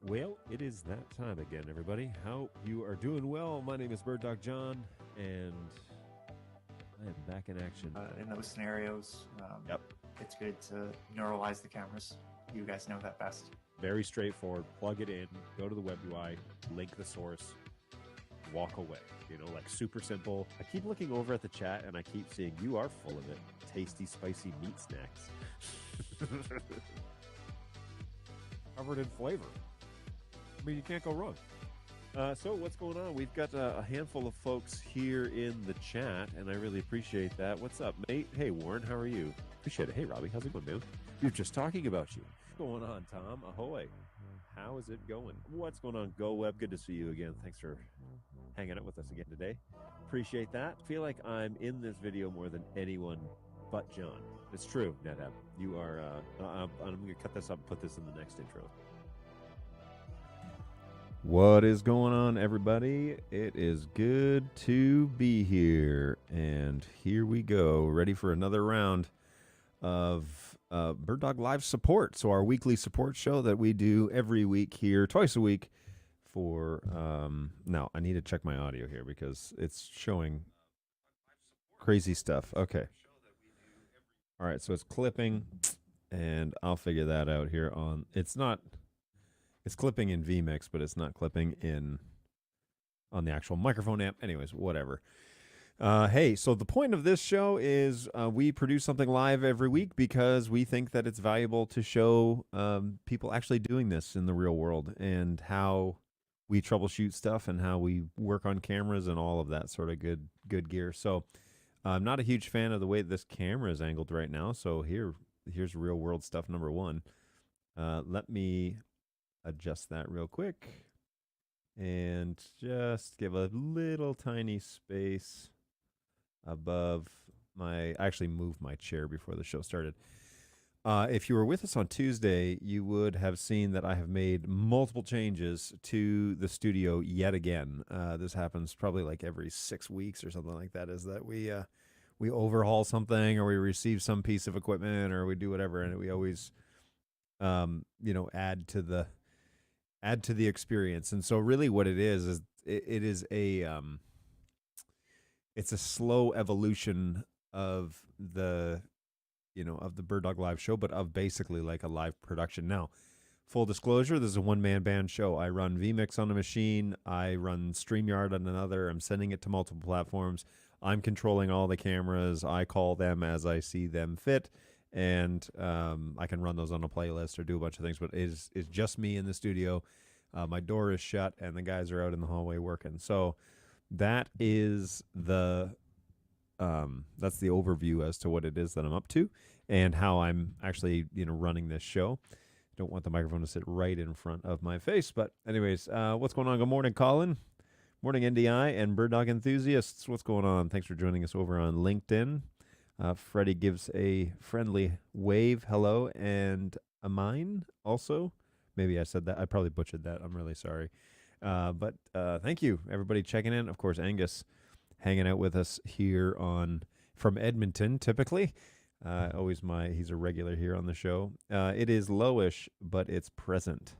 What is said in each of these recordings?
Well, it is that time again, everybody. Hope you are doing well. My name is Bird Dog John, and I am back in action. In those scenarios, Yep. it's good to neuralize the cameras. You guys know that best. Very straightforward. Plug it in, go to the web UI, link the source, walk away. Like super simple. I keep looking over at the chat, and I keep seeing you are full of it. Tasty, spicy meat snacks. Covered in flavor. I mean, you can't go wrong. So what's going on? We've got a handful of folks here in the chat, and I really appreciate that. What's up, mate? Hey, Warren, how are you? Appreciate it. Hey, Robbie, how's it going, man? We were just talking about you. What's going on, Tom? Ahoy. How is it going? What's going on, Go Web? Good to see you again. Thanks for hanging out with us again today. Appreciate that. Feel like I'm in this video more than anyone but John. It's true, NetApp. You are, I'm going to cut this up and put this in the next intro. What is going on, everybody? It is good to be here, and here we go, ready for another round of Bird Dog Live support. So our weekly support show that we do every week here, twice a week. For now, I need to check my audio here because it's showing crazy stuff. Okay. All right, so it's clipping, and I'll figure that out here on. It's clipping in vMix, but it's not clipping on the actual microphone amp. Anyways, whatever. Hey, so the point of this show is we produce something live every week because we think that it's valuable to show people actually doing this in the real world and how we troubleshoot stuff and how we work on cameras and all of that sort of good gear. So I'm not a huge fan of the way this camera is angled right now. So here's real world stuff number one. Let me adjust that real quick and just give a little tiny space above I actually moved my chair before the show started. If you were with us on Tuesday, you would have seen that I have made multiple changes to the studio yet again. This happens probably like every 6 weeks or something like that, is that we overhaul something or we receive some piece of equipment or we do whatever, and we always add to the experience. And so really what it is it is it's a slow evolution of the Bird Dog Live show, but of basically like a live production. Now, full disclosure, this is a one-man band show. I run vMix on a machine. I run StreamYard on another. I'm sending it to multiple platforms. I'm controlling all the cameras. I call them as I see them fit. And I can run those on a playlist or do a bunch of things, but it's just me in the studio. My door is shut, and the guys are out in the hallway working. So that is that's the overview as to what it is that I'm up to and how I'm actually running this show. Don't want the microphone to sit right in front of my face, but anyways, what's going on? Good morning, Colin. Morning, NDI and Bird Dog enthusiasts. What's going on? Thanks for joining us over on LinkedIn. Freddie gives a friendly wave. Hello. And Amine also. Maybe I said that. I probably butchered that. I'm really sorry. But thank you, everybody checking in. Of course, Angus hanging out with us here from Edmonton, typically. He's a regular here on the show. It is lowish, but it's present.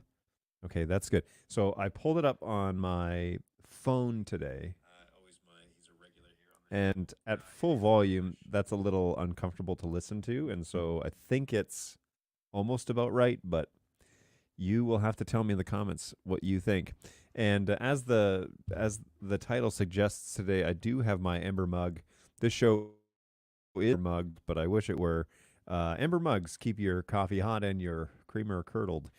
Okay, that's good. So I pulled it up on my phone today. And at full volume, that's a little uncomfortable to listen to. And so I think it's almost about right, but you will have to tell me in the comments what you think. And as the title suggests today, I do have my Ember mug. This show is mugged, but I wish it were. Ember mugs keep your coffee hot and your creamer curdled.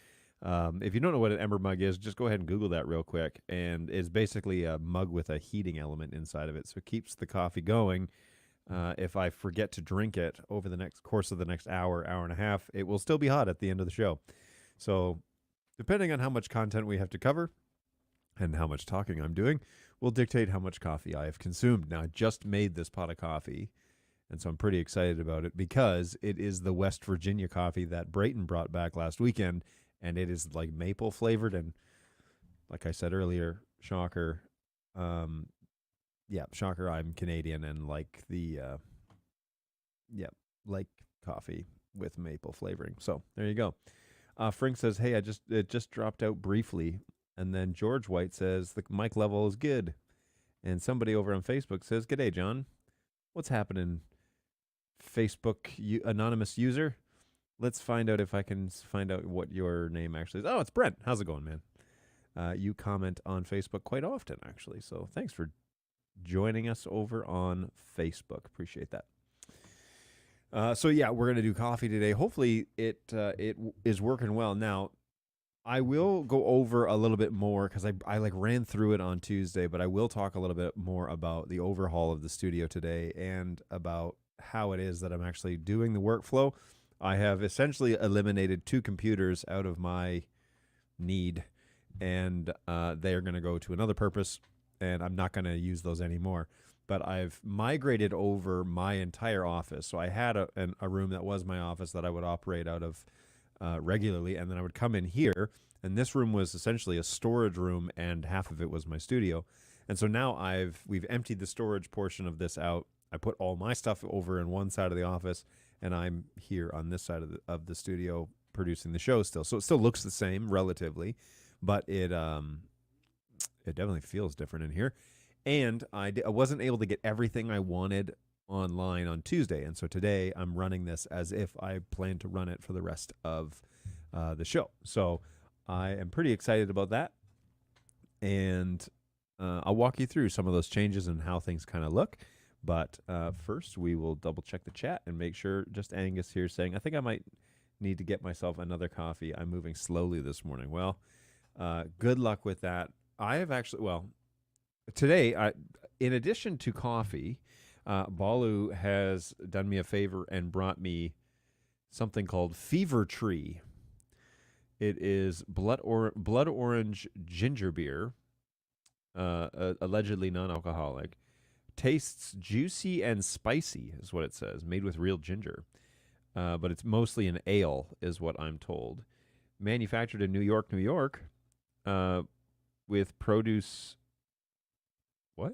If you don't know what an Ember mug is, just go ahead and Google that real quick. And it's basically a mug with a heating element inside of it. So it keeps the coffee going. If I forget to drink it over the course of the next hour and a half, it will still be hot at the end of the show. So depending on how much content we have to cover and how much talking I'm doing, will dictate how much coffee I have consumed. Now, I just made this pot of coffee, and so I'm pretty excited about it because it is the West Virginia coffee that Brayton brought back last weekend. And it is like maple flavored, and like I said earlier, shocker. Shocker. I'm Canadian and like like coffee with maple flavoring. So there you go. Frank says, "Hey, it just dropped out briefly," and then George White says the mic level is good, and somebody over on Facebook says, "G'day, John. What's happening, Facebook anonymous user? Let's find out if I can find out what your name actually is. Oh, it's Brent. How's it going, man? You comment on Facebook quite often, actually. So thanks for joining us over on Facebook. Appreciate that. So yeah, we're gonna do coffee today. Hopefully, it is working well. Now, I will go over a little bit more because I like ran through it on Tuesday, but I will talk a little bit more about the overhaul of the studio today and about how it is that I'm actually doing the workflow. I have essentially eliminated 2 computers out of my need, and they are going to go to another purpose, and I'm not going to use those anymore. But I've migrated over my entire office. So I had a room that was my office that I would operate out of regularly, and then I would come in here, and this room was essentially a storage room, and half of it was my studio. And so now we've emptied the storage portion of this out. I put all my stuff over in one side of the office, and I'm here on this side of the studio producing the show still. So it still looks the same relatively, but it definitely feels different in here. And I wasn't able to get everything I wanted online on Tuesday, and so today I'm running this as if I plan to run it for the rest of the show. So I am pretty excited about that, and I'll walk you through some of those changes and how things kind of look. But first, we will double check the chat and make sure. Just Angus here saying, I think I might need to get myself another coffee. I'm moving slowly this morning. Well, good luck with that. I have actually, well, today, in addition to coffee, Balu has done me a favor and brought me something called Fever Tree. It is blood orange ginger beer, allegedly non-alcoholic. Tastes juicy and spicy, is what it says. Made with real ginger, but it's mostly an ale, is what I'm told. Manufactured in New York, New York, with produce. What?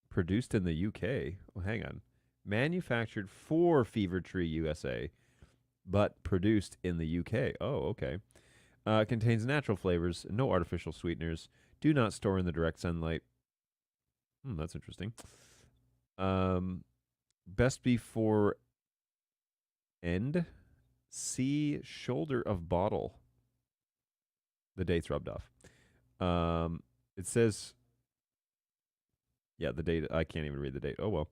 Produced in the UK. Oh, hang on. Manufactured for Fever Tree USA, but produced in the UK. Oh, okay. Contains natural flavors, no artificial sweeteners. Do not store in the direct sunlight. That's interesting. Best before end. See shoulder of bottle. The date's rubbed off. It says, yeah, the date. I can't even read the date. Oh, well.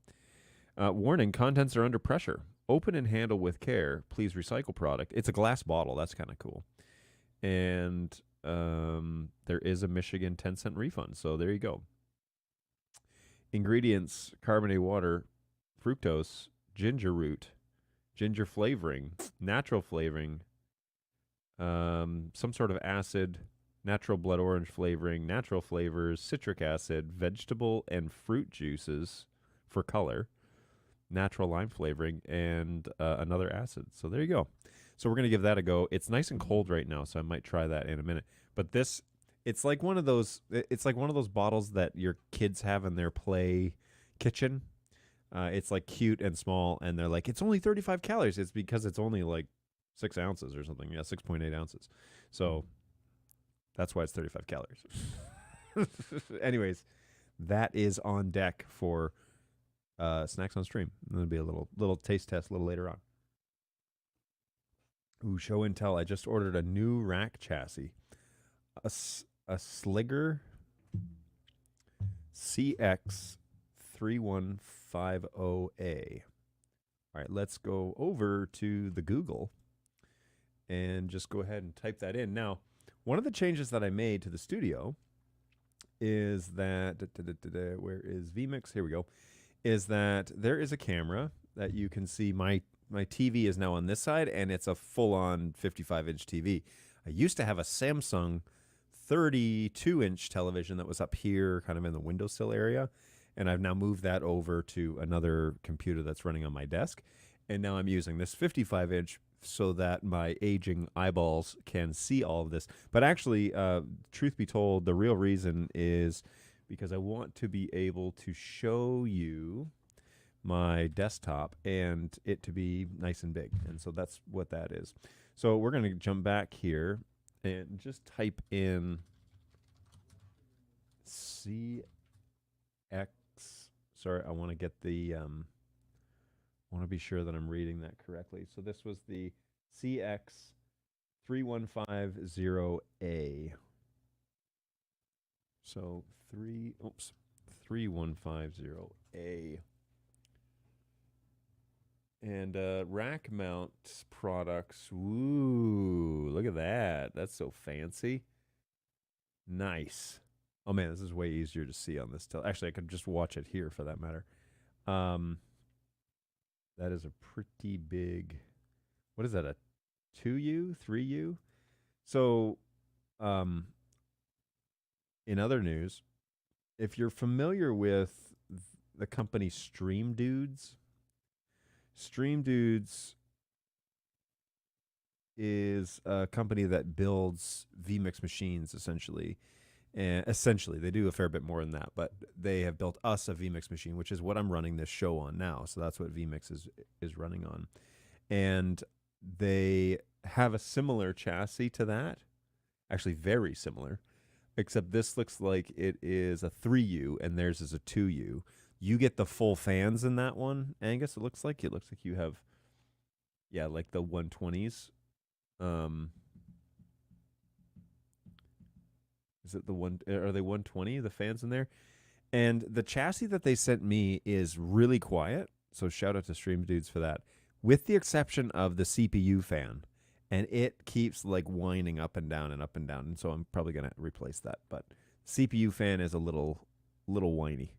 Warning, contents are under pressure. Open and handle with care. Please recycle product. It's a glass bottle. That's kind of cool. And there is a Michigan 10-cent refund. So there you go. Ingredients: carbonated water, fructose, ginger root, ginger flavoring, natural flavoring, some sort of acid, natural blood orange flavoring, natural flavors, citric acid, vegetable and fruit juices for color, natural lime flavoring, and another acid. So there you go. So we're going to give that a go. It's nice and cold right now, so I might try that in a minute. But this, it's like one of those bottles that your kids have in their play kitchen. It's like cute and small, and they're like, it's only 35 calories. It's because it's only like 6 ounces or something. Yeah, 6.8 ounces. So that's why it's 35 calories. Anyways, that is on deck for snacks on stream. There'll be a little taste test a little later on. Ooh, show and tell. I just ordered a new rack chassis. A Sligger CX3150A. All right, let's go over to the Google and just go ahead and type that in. Now, one of the changes that I made to the studio is that, where is vMix? Here we go. Is that there is a camera that you can see. My TV is now on this side, and it's a full-on 55-inch TV. I used to have a Samsung 32-inch television that was up here kind of in the windowsill area, and I've now moved that over to another computer that's running on my desk, and now I'm using this 55-inch so that my aging eyeballs can see all of this. But actually, truth be told, the real reason is because I want to be able to show you my desktop and it to be nice and big. And so that's what that is. So we're going to jump back here and just type in CX. Sorry, I want to get the want to be sure that I'm reading that correctly. So this was the CX3150A. So 3150A. And rack mount products. Ooh, look at that. That's so fancy. Nice. Oh man, this is way easier to see on this. Actually, I could just watch it here for that matter. That is a pretty big. What is that? A 2U, 3U? So, in other news, if you're familiar with the company Stream Dudes is a company that builds vMix machines essentially. And essentially, they do a fair bit more than that, but they have built us a vMix machine, which is what I'm running this show on now. So that's what vMix is running on. And they have a similar chassis to that, actually very similar, except this looks like it is a 3U and theirs is a 2U. You get the full fans in that one, Angus. It looks like you have, yeah, like the 120s. Is it the one? Are they 120? The fans in there, and the chassis that they sent me is really quiet. So shout out to Stream Dudes for that. With the exception of the CPU fan, and it keeps like whining up and down and up and down. And so I'm probably gonna replace that. But CPU fan is a little whiny.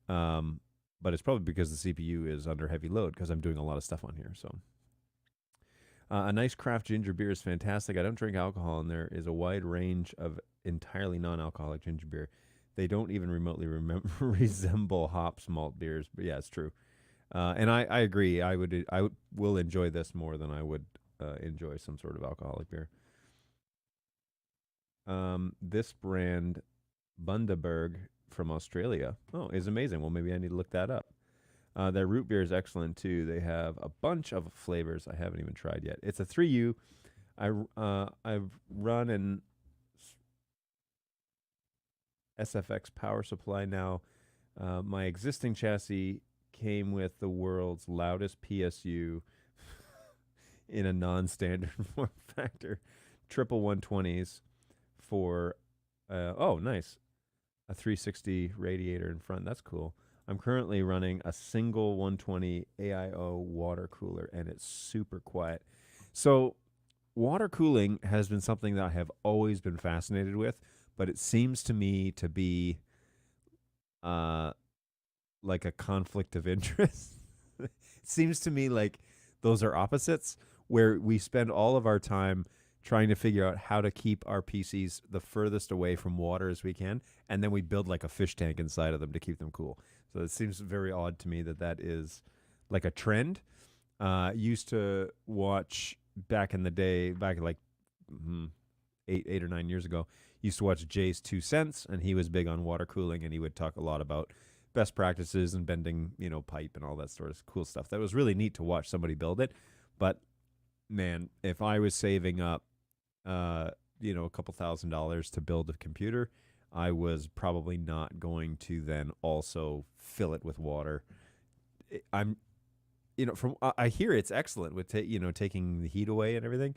But it's probably because the CPU is under heavy load because I'm doing a lot of stuff on here. So a nice craft ginger beer is fantastic. I don't drink alcohol, and there is a wide range of entirely non-alcoholic ginger beer. They don't even remotely resemble hops malt beers, but yeah, it's true. And I agree. I will enjoy this more than I would enjoy some sort of alcoholic beer. This brand, Bundaberg from Australia, is amazing. Well, maybe I need to look that up. Their root beer is excellent too. They have a bunch of flavors I haven't even tried yet. It's a 3U. I've run an SFX power supply now. My existing chassis came with the world's loudest PSU in a non-standard form factor, triple 120s for nice, a 360 radiator in front. That's cool. I'm currently running a single 120 AIO water cooler, and it's super quiet. So water cooling has been something that I have always been fascinated with, but it seems to me to be like a conflict of interest. It seems to me like those are opposites, where we spend all of our time trying to figure out how to keep our PCs the furthest away from water as we can, and then we build like a fish tank inside of them to keep them cool. So it seems very odd to me that is like a trend. Used to watch back in the day, back like 8 or 9 years ago, used to watch Jay's 2 Cents, and he was big on water cooling, and he would talk a lot about best practices and bending, pipe and all that sort of cool stuff. That was really neat to watch somebody build it. But man, if I was saving up, a couple $1,000s to build a computer, I was probably not going to then also fill it with water. I'm, from I hear it's excellent with taking the heat away and everything,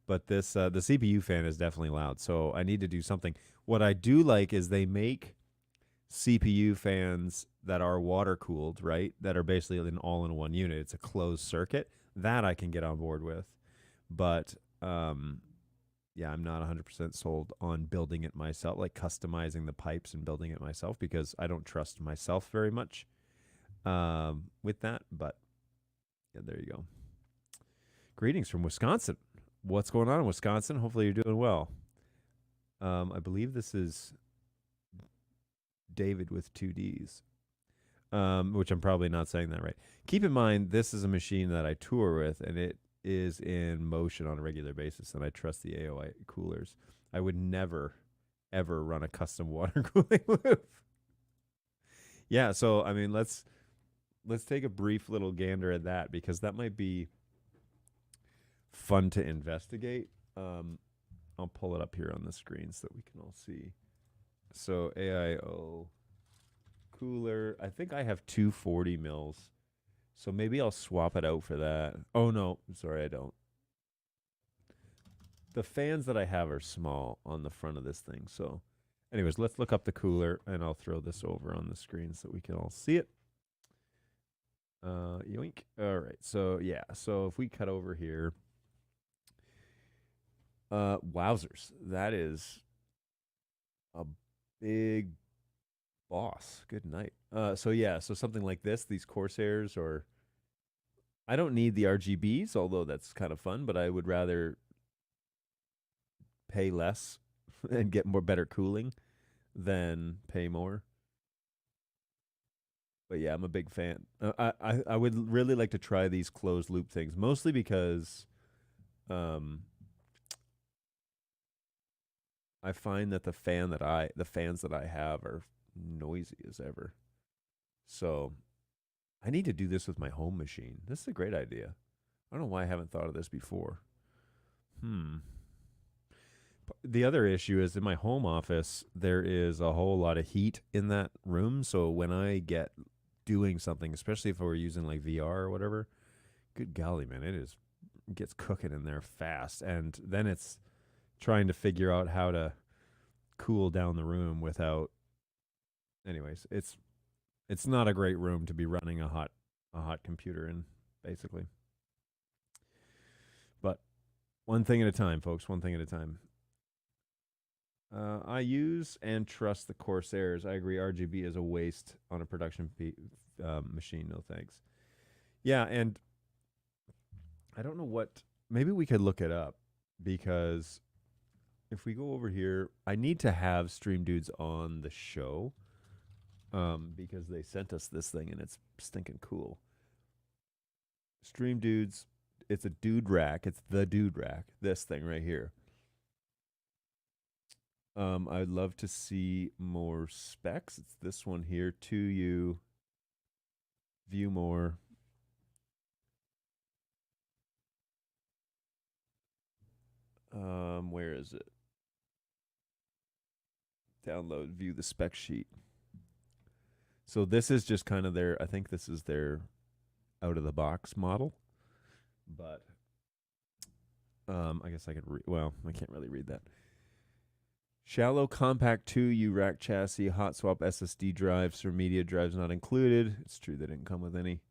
but this the CPU fan is definitely loud. So I need to do something. What I do like is they make CPU fans that are water cooled, right? That are basically all in one unit. It's a closed circuit that I can get on board with, but yeah, I'm not 100% sold on building it myself, like customizing the pipes and building it myself, because I don't trust myself very much with that. But yeah, there you go. Greetings from Wisconsin. What's going on in Wisconsin? Hopefully you're doing well. I believe this is David with 2Ds, which I'm probably not saying that right. Keep in mind, this is a machine that I tour with, and it is in motion on a regular basis, and I trust the AOI coolers. I would never, ever run a custom water cooling loop. Yeah, so I mean, let's take a brief little gander at that, because that might be fun to investigate. I'll pull it up here on the screen so that we can all see. So AIO cooler. I think I have 240 mils. So maybe I'll swap it out for that. Oh no, sorry, I don't. The fans that I have are small on the front of this thing. So anyways, let's look up the cooler and I'll throw this over on the screen so we can all see it. Yoink. All right. So yeah. So if we cut over here, wowzers, that is a big boss. Good night. So yeah. So something like this, these Corsairs, or I don't need the RGBs, although that's kind of fun. But I would rather pay less and get more better cooling than pay more. But yeah, I'm a big fan. I would really like to try these closed loop things, mostly because um, I find that the fans that I have are noisy as ever. So I need to do this with my home machine. This is a great idea. I don't know why I haven't thought of this before. Hmm. The other issue is in my home office, there is a whole lot of heat in that room. So when I get doing something, especially if we're using like VR or whatever, good golly, man, it gets cooking in there fast. And then it's trying to figure out how to cool down the room without. Anyways, it's not a great room to be running a hot computer in, basically. But one thing at a time, folks. One thing at a time. I use and trust the Corsairs. I agree. RGB is a waste on a production machine. No thanks. Yeah, and I don't know what. Maybe we could look it up because if we go over here, I need to have Stream Dudes on the show because they sent us this thing and it's stinking cool. Stream Dudes, it's a dude rack. It's the dude rack. This thing right here. I'd love to see more specs. It's this one here. 2U. View more. Where is it? Download, view the spec sheet. So this is just kind of their, I think this is their out of the box model. But I guess I could well, I can't really read that. Shallow compact 2U rack chassis, hot swap SSD drives for media drives not included. It's true they didn't come with any.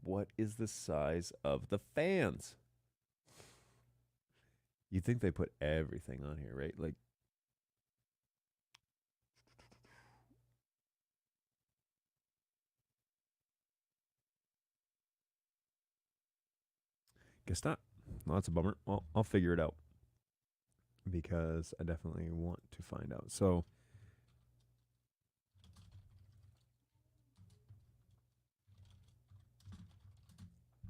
What is the size of the fans? You think they put everything on here, right? Like, guess not. Well, that's a bummer. Well, I'll figure it out because I definitely want to find out. So,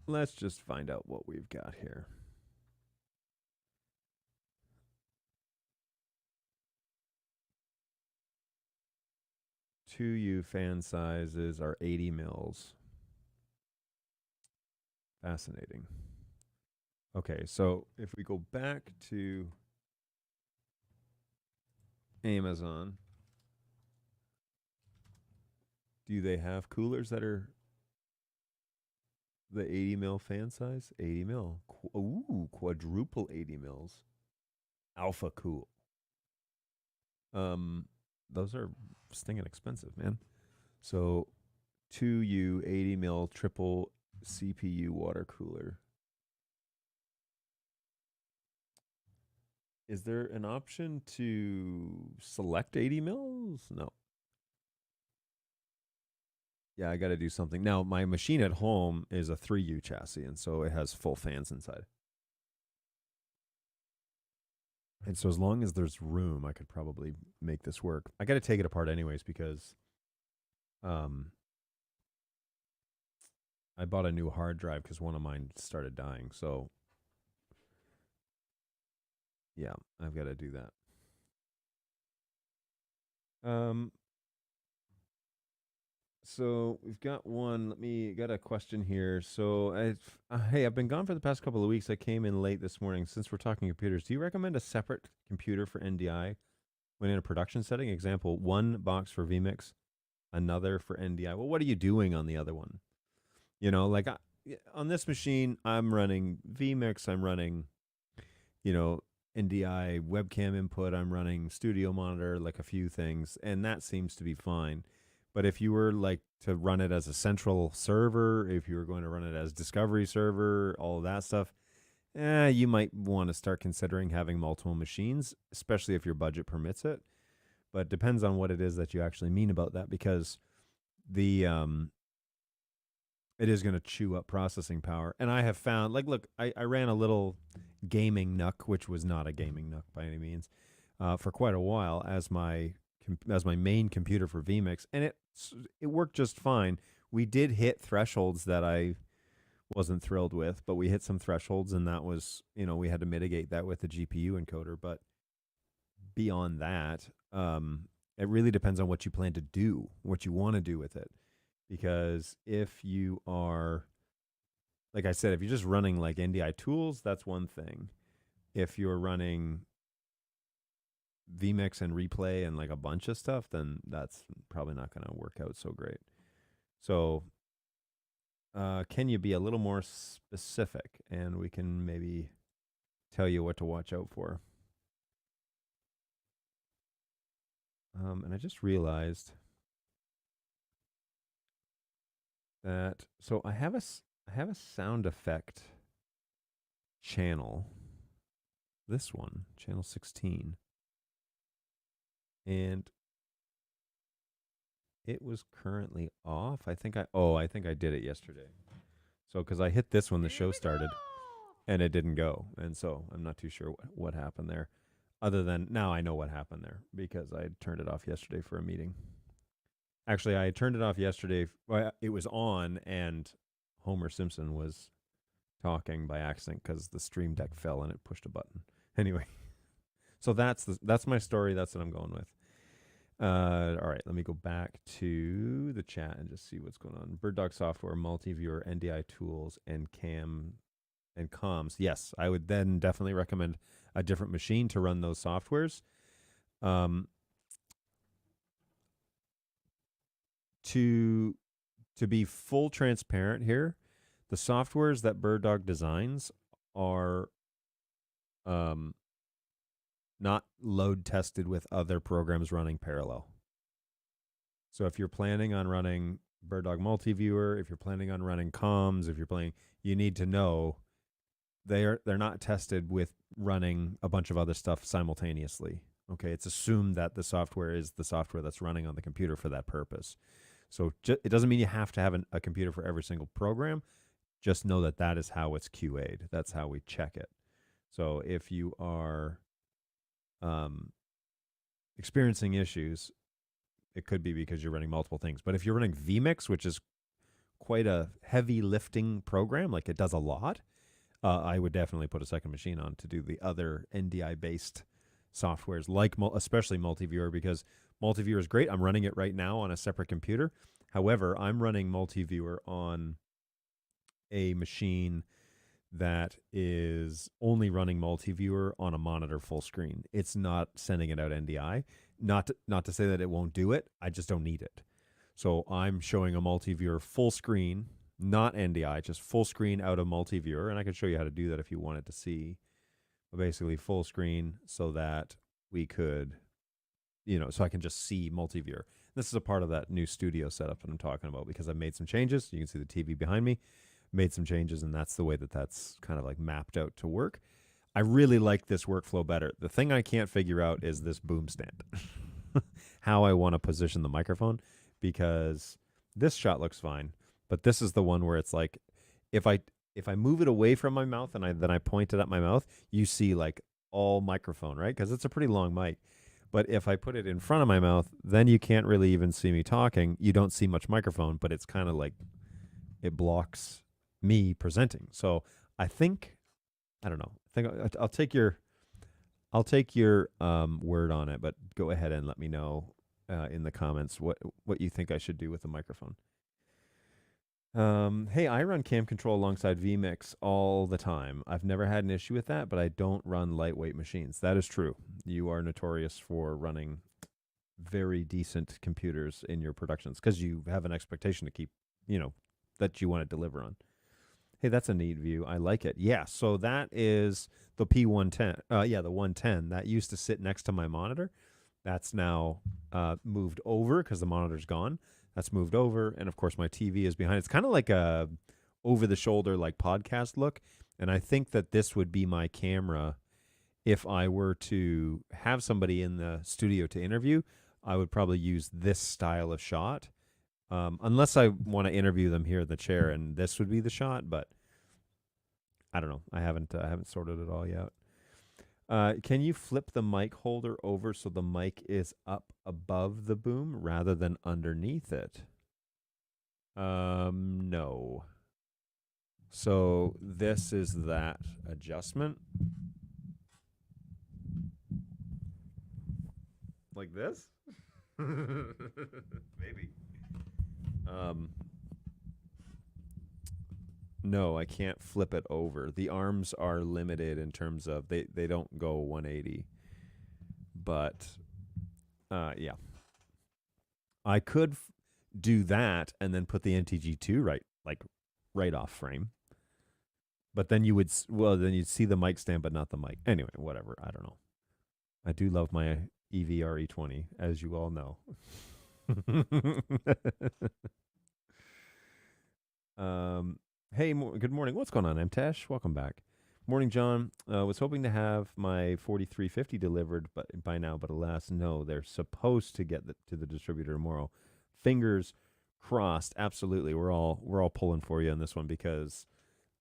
let's just find out what we've got here. 2U fan sizes are 80 mils. Fascinating. Okay, so if we go back to Amazon, do they have coolers that are the 80 mil fan size? 80 mil. Ooh, quadruple 80 mils. Alpha cool. Those are stinging expensive, man. So 2U 80 mil triple CPU water cooler. Is there an option to select 80 mils? No. Yeah, I got to do something. Now, my machine at home is a 3U chassis, and so it has full fans inside. And so as long as there's room, I could probably make this work. I got to take it apart anyways because I bought a new hard drive because one of mine started dying. So yeah, I've got to do that. So we've got one. Got a question here. So hey, I've been gone for the past couple of weeks. I came in late this morning. Since we're talking computers, do you recommend a separate computer for NDI when in a production setting? Example, one box for vMix, another for NDI. Well, what are you doing on the other one? Like on this machine, I'm running vMix. I'm running, you know, NDI webcam input. I'm running studio monitor, like a few things, and that seems to be fine. But if you were like to run it as a central server, if you were going to run it as discovery server, all of that stuff, you might want to start considering having multiple machines, especially if your budget permits it. But it depends on what it is that you actually mean about that, because the it is going to chew up processing power. And I have found, like, look, I ran a little gaming NUC, which was not a gaming NUC by any means, for quite a while as my main computer for vMix, and it worked just fine. We did hit thresholds that I wasn't thrilled with, but we hit some thresholds, and that was, we had to mitigate that with the GPU encoder. But beyond that, it really depends on what you plan to do, what you want to do with it. Because if you are, like I said, if you're just running like NDI tools, that's one thing. If you're running vMix and replay and like a bunch of stuff, then that's probably not going to work out so great. So, can you be a little more specific, and we can maybe tell you what to watch out for? And I just realized that, so I have a sound effect channel. This one, channel 16, and it was currently off. I think I did it yesterday. So because I hit this when the show started, and it didn't go, and so I'm not too sure what happened there. Other than now, I know what happened there because I had turned it off yesterday for a meeting. Actually, I turned it off yesterday. Well, it was on, and Homer Simpson was talking by accident because the stream deck fell and it pushed a button. Anyway, so that's my story. That's what I'm going with. All right, let me go back to the chat and just see what's going on. Bird Dog Software, Multiviewer, NDI tools, and cam and comms. Yes, I would then definitely recommend a different machine to run those softwares. To be full transparent here, the softwares that Bird Dog designs are not load tested with other programs running parallel. So if you're planning on running Bird Dog Multiviewer, if you're planning on running comms, you need to know they're not tested with running a bunch of other stuff simultaneously. Okay, it's assumed that the software is the software that's running on the computer for that purpose. So it doesn't mean you have to have a computer for every single program. Just know that is how it's QA'd. That's how we check it. So if you are experiencing issues, it could be because you're running multiple things. But if you're running vMix, which is quite a heavy lifting program, like it does a lot, I would definitely put a second machine on to do the other NDI-based softwares, like especially Multiviewer, because Multiviewer is great. I'm running it right now on a separate computer. However, I'm running Multiviewer on a machine that is only running Multiviewer on a monitor full screen. It's not sending it out NDI. Not to say that it won't do it. I just don't need it. So I'm showing a Multiviewer full screen, not NDI, just full screen out of Multiviewer. And I can show you how to do that if you wanted to see. But basically full screen so that we could, so I can just see Multiviewer. This is a part of that new studio setup that I'm talking about because I've made some changes. You can see the TV behind me. Made some changes, and that's the way that's kind of like mapped out to work. I really like this workflow better. The thing I can't figure out is this boom stand. How I want to position the microphone, because this shot looks fine, but this is the one where it's like if I move it away from my mouth and then I point it at my mouth, you see like all microphone, right? Because it's a pretty long mic. But if I put it in front of my mouth, then you can't really even see me talking. You don't see much microphone, but it's kind of like it blocks me presenting. So I don't know. I think I'll take your word on it, but go ahead and let me know in the comments what you think I should do with the microphone. Hey, I run cam control alongside vMix all the time. I've never had an issue with that, but I don't run lightweight machines. That is true. You are notorious for running very decent computers in your productions because you have an expectation to keep, that you want to deliver on. Hey, that's a neat view. I like it. Yeah, so that is the P110. Yeah, the 110 that used to sit next to my monitor. That's now moved over because the monitor's gone. That's moved over, and of course my TV is behind. It's kind of like a over the shoulder like podcast look, and I think that this would be my camera if I were to have somebody in the studio to interview. I would probably use this style of shot, unless I want to interview them here in the chair, and this would be the shot. But I don't know. I haven't sorted it all yet. Can you flip the mic holder over so the mic is up above the boom rather than underneath it? No. So this is that adjustment. Like this? Maybe. No, I can't flip it over. The arms are limited in terms of they don't go 180. But yeah. I could do that and then put the NTG2 right off frame. But then you would then you'd see the mic stand but not the mic. Anyway, whatever, I don't know. I do love my EVRE20 as you all know. Hey, good morning. What's going on, MTash? Welcome back. Morning, John. Was hoping to have my 4350 delivered, but by now, but alas, no. They're supposed to get to the distributor tomorrow. Fingers crossed. Absolutely, we're all pulling for you on this one because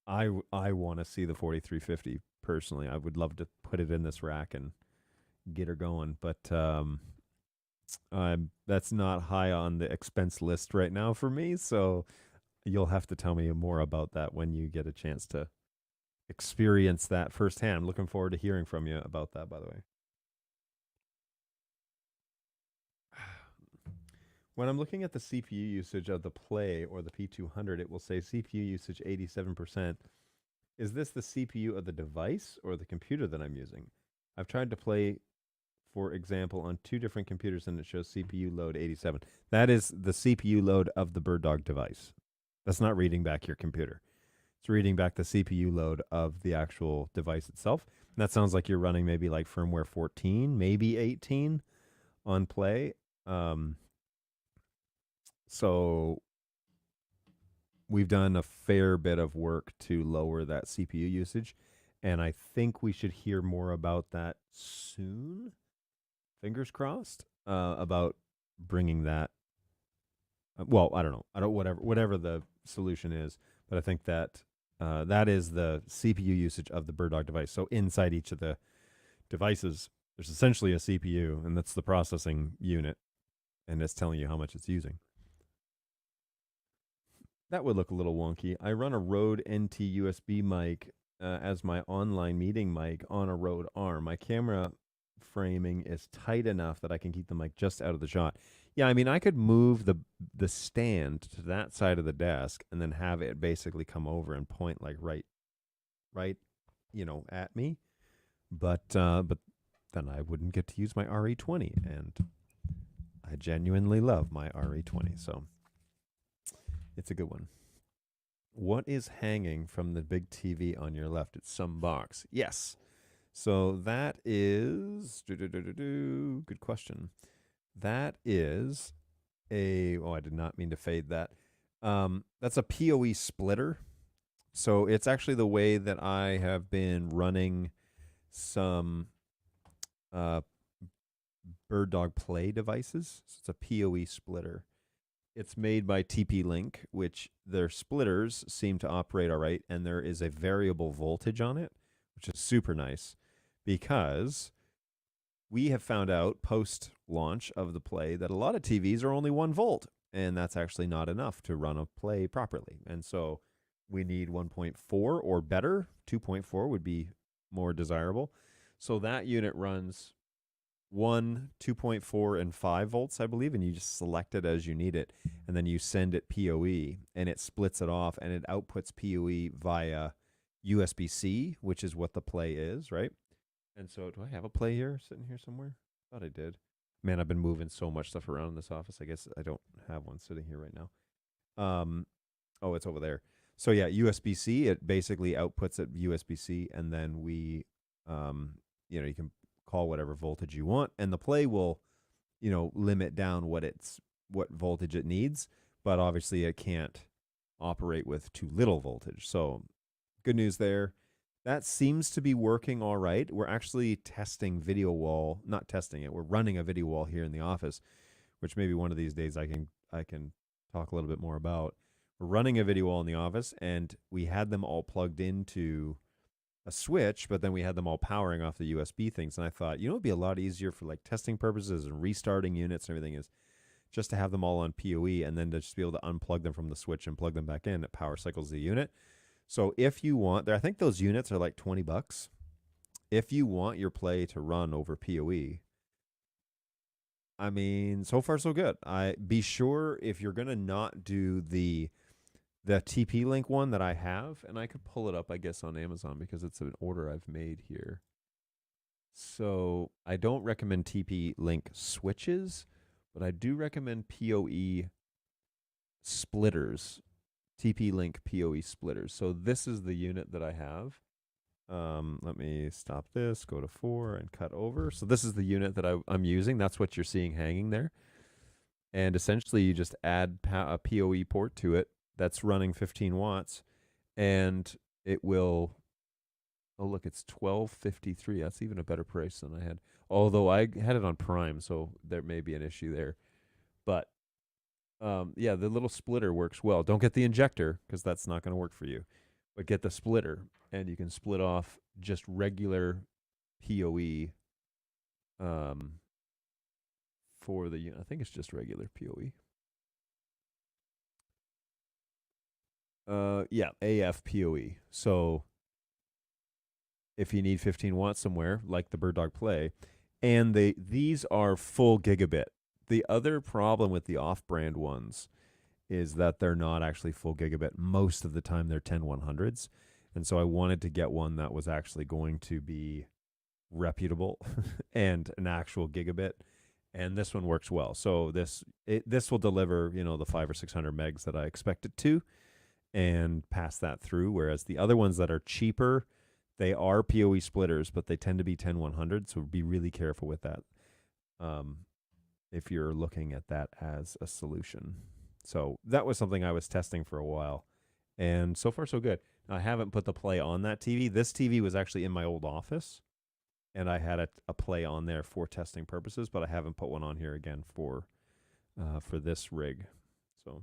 I want to see the 4350 personally. I would love to put it in this rack and get her going, but that's not high on the expense list right now for me. So you'll have to tell me more about that when you get a chance to experience that firsthand. I'm looking forward to hearing from you about that, by the way. When I'm looking at the CPU usage of the Play or the P200, it will say CPU usage 87%. Is this the CPU of the device or the computer that I'm using? I've tried to play, for example, on 2 different computers and it shows CPU load 87. That is the CPU load of the BirdDog device. That's not reading back your computer. It's reading back the CPU load of the actual device itself. And that sounds like you're running maybe like firmware 14, maybe 18 on Play. So we've done a fair bit of work to lower that CPU usage. And I think we should hear more about that soon. Fingers crossed about bringing that. Well, I don't know. Whatever the solution is, but I think that that is the CPU usage of the BirdDog device. So inside each of the devices, there's essentially a CPU, and that's the processing unit, and it's telling you how much it's using. That would look a little wonky. I run a Rode NT USB mic as my online meeting mic on a Rode arm. My camera framing is tight enough that I can keep the mic just out of the shot. Yeah, I mean, I could move the stand to that side of the desk and then have it basically come over and point like right, at me. But then I wouldn't get to use my RE20, and I genuinely love my RE20, so it's a good one. What is hanging from the big TV on your left? It's some box. Yes. So that is good question. That is I did not mean to fade that. That's a PoE splitter. So it's actually the way that I have been running some BirdDog Play devices. So it's a PoE splitter. It's made by TP-Link, which their splitters seem to operate all right, and there is a variable voltage on it, which is super nice because we have found out post-launch of the Play that a lot of TVs are only 1 volt, and that's actually not enough to run a Play properly. And so we need 1.4 or better. 2.4 would be more desirable. So that unit runs 1, 2.4, and 5 volts, I believe, and you just select it as you need it, and then you send it PoE, and it splits it off, and it outputs PoE via USB-C, which is what the Play is, right? And so, do I have a Play here, sitting here somewhere? Thought I did. Man, I've been moving so much stuff around in this office. I guess I don't have one sitting here right now. Oh, it's over there. So yeah, USB-C. It basically outputs at USB-C, and then you can call whatever voltage you want, and the Play will, limit down what voltage it needs, but obviously it can't operate with too little voltage. So good news there. That seems to be working all right. We're actually testing video wall, not testing it. We're running a video wall here in the office, which maybe one of these days I can talk a little bit more about. We're running a video wall in the office, and we had them all plugged into a switch, but then we had them all powering off the USB things. And I thought, it'd be a lot easier for like testing purposes and restarting units and everything is just to have them all on PoE and then to just be able to unplug them from the switch and plug them back in. It power cycles the unit. So if you want, I think those units are like $20. If you want your Play to run over PoE, I mean, so far so good. Be sure if you're gonna not do the TP-Link one that I have, and I could pull it up, I guess, on Amazon because it's an order I've made here. So I don't recommend TP-Link switches, but I do recommend PoE splitters, TP-Link PoE splitters. So this is the unit that I have. Let me stop this, go to 4, and cut over. So this is the unit that I'm using. That's what you're seeing hanging there. And essentially, you just add a PoE port to it that's running 15 watts, and it will. Oh, look, it's $12.53. That's even a better price than I had. Although I had it on Prime, so there may be an issue there. But yeah, the little splitter works well. Don't get the injector because that's not going to work for you. But get the splitter, and you can split off just regular PoE for the. I think it's just regular PoE. Yeah, AF PoE. So if you need 15 watts somewhere, like the Bird Dog Play, and these are full gigabit. The other problem with the off-brand ones is that they're not actually full gigabit. Most of the time, they're 10100s, and so I wanted to get one that was actually going to be reputable and an actual gigabit. And this one works well. So this will deliver, the 500 or 600 megs that I expect it to, and pass that through. Whereas the other ones that are cheaper, they are PoE splitters, but they tend to be 10100. So be really careful with that if you're looking at that as a solution. So that was something I was testing for a while, and so far so good. I haven't put the Play on that TV. This TV was actually in my old office, and I had a Play on there for testing purposes, but I haven't put one on here again for this rig. So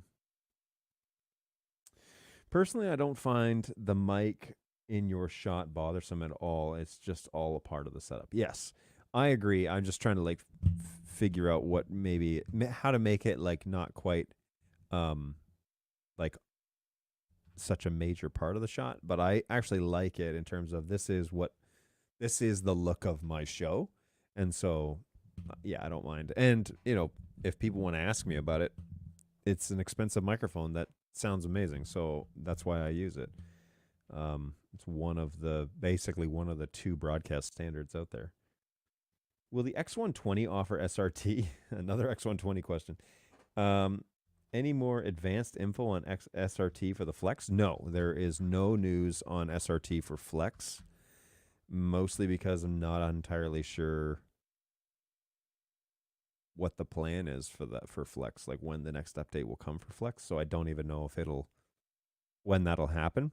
personally, I don't find the mic in your shot bothersome at all. It's just all a part of the setup. Yes, I agree. I'm just trying to figure out how to make it not quite like such a major part of the shot, but I actually like it in terms of this is the look of my show. And so yeah, I don't mind. And if people want to ask me about it, it's an expensive microphone that sounds amazing, so that's why I use it. It's basically one of the 2 broadcast standards out there. Will the X120 offer SRT? Another X120 question. Any more advanced info on SRT for the Flex? No, there is no news on SRT for Flex, mostly because I'm not entirely sure what the plan is for Flex, like when the next update will come for Flex. So I don't even know when that'll happen.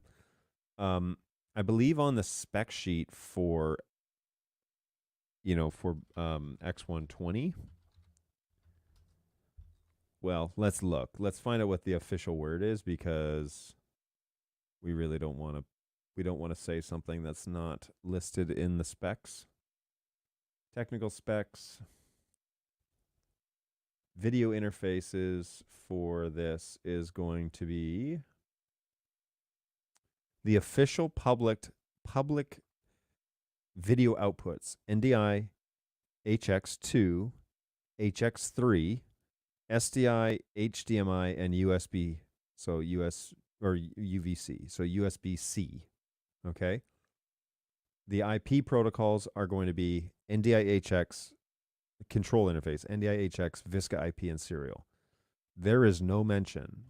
I believe on the spec sheet for X120. Well, let's look. Let's find out what the official word is, because we really don't want to say something that's not listed in the specs. Technical specs. Video interfaces for this is going to be the official public video outputs, NDI HX2, HX3, SDI, HDMI, and USB. So US or UVC. So USB-C. Okay. The IP protocols are going to be NDI-HX control interface, NDI-HX, VISCA IP, and serial. There is no mention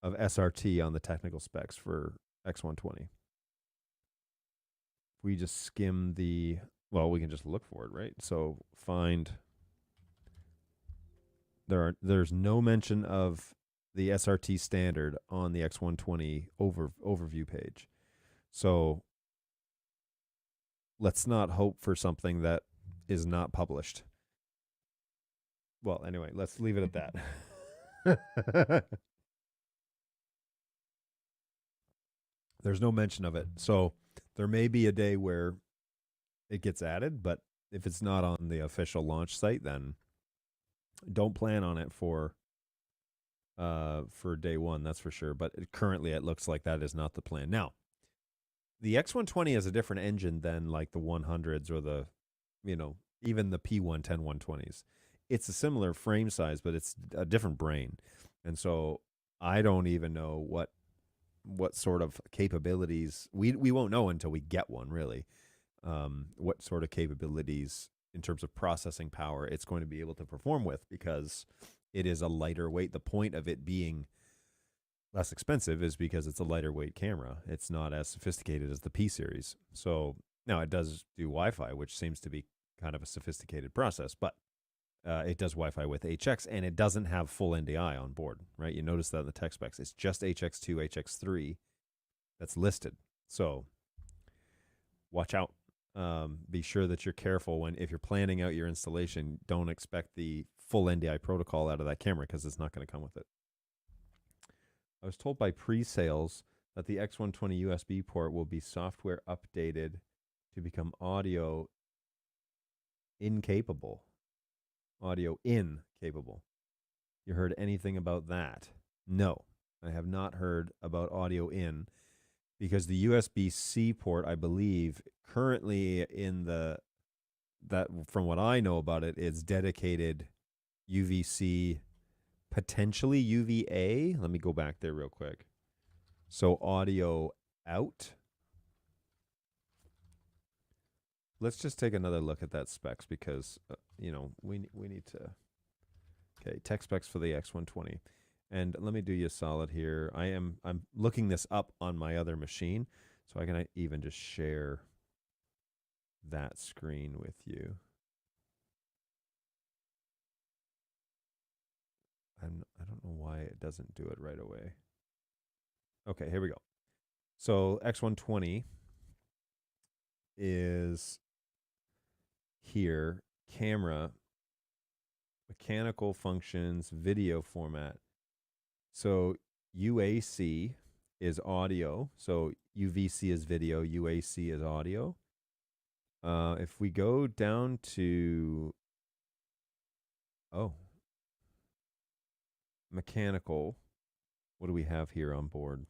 of SRT on the technical specs for X120. We just skim the, well, we can just look for it, right? So find, there's no mention of the SRT standard on the X120 overview page. So let's not hope for something that is not published. Well, anyway, let's leave it at that. There's no mention of it. So there may be a day where it gets added, but if it's not on the official launch site, then don't plan on it for day one, that's for sure. But currently it looks like that is not the plan. Now, the X120 has a different engine than like the 100s or the, even the P110 120s. It's a similar frame size, but it's a different brain. And so I don't even know what sort of capabilities we won't know until we get one, really. What sort of capabilities in terms of processing power it's going to be able to perform with, because it is a lighter weight. The point of it being less expensive is because it's a lighter weight camera. It's not as sophisticated as the P series. So now it does do Wi-Fi, which seems to be kind of a sophisticated process, but it does Wi-Fi with HX, and it doesn't have full NDI on board, right? You notice that in the tech specs. It's just HX2, HX3 that's listed. So watch out. Be sure that you're careful if you're planning out your installation. Don't expect the full NDI protocol out of that camera, because it's not going to come with it. I was told by pre-sales that the X120 USB port will be software updated to become audio incapable. Audio incapable. You heard anything about that? No, I have not heard about audio in, because the USB-C port, I believe, currently from what I know about it, is dedicated UVC, potentially UVA. Let me go back there real quick. So audio out. Let's just take another look at that specs, because we need to. Okay, tech specs for the X120. And let me do you a solid here. I'm looking this up on my other machine, so I can even just share that screen with you. I don't know why it doesn't do it right away. Okay, here we go. So X120 is here. Camera, mechanical functions, video format. So UAC is audio. So UVC is video, UAC is audio. If we go down to mechanical, what do we have here on board?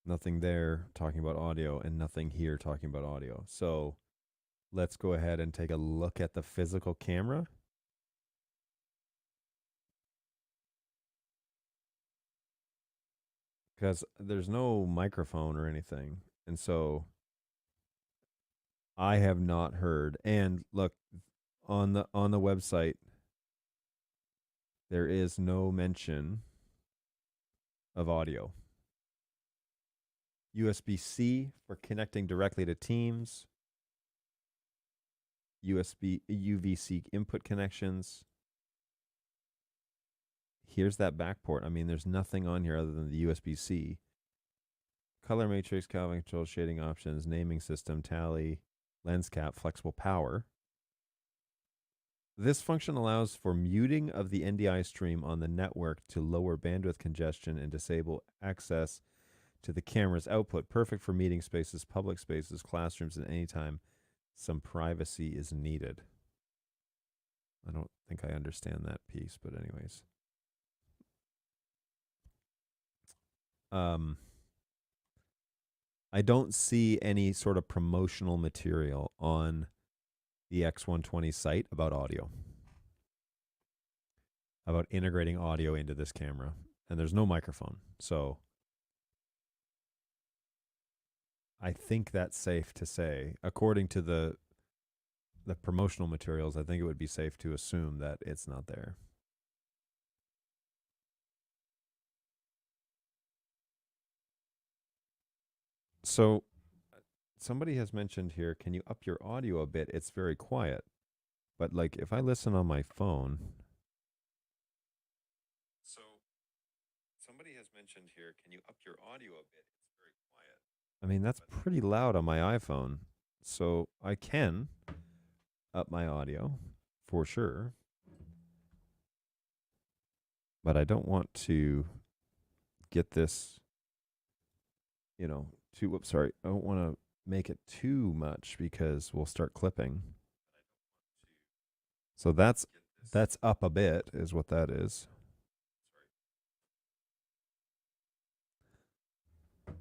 Nothing there talking about audio, and nothing here talking about audio. So let's go ahead and take a look at the physical camera. Because there's no microphone or anything. And so I have not heard. And look, on the website, there is no mention of audio. USB-C for connecting directly to Teams. UVC input connections. Here's that back port. I mean, there's nothing on here other than the USB-C. Color matrix, Kelvin control, shading options, naming system, tally, lens cap, flexible power. This function allows for muting of the NDI stream on the network to lower bandwidth congestion and disable access to the camera's output. Perfect for meeting spaces, public spaces, classrooms, and anytime some privacy is needed. I don't think I understand that piece, but anyways. I don't see any sort of promotional material on the X120 site about audio, about integrating audio into this camera. And there's no microphone. So I think that's safe to say, according to the promotional materials, I think it would be safe to assume that it's not there. So somebody has mentioned here, can you up your audio a bit? It's very quiet. But like if I listen on my phone. So somebody has mentioned here, can you up your audio a bit? It's very quiet. I mean, that's pretty loud on my iPhone. So I can up my audio for sure. But I don't want to get this, too, whoops, sorry. I don't want to make it too much because we'll start clipping. So that's up a bit is what that is.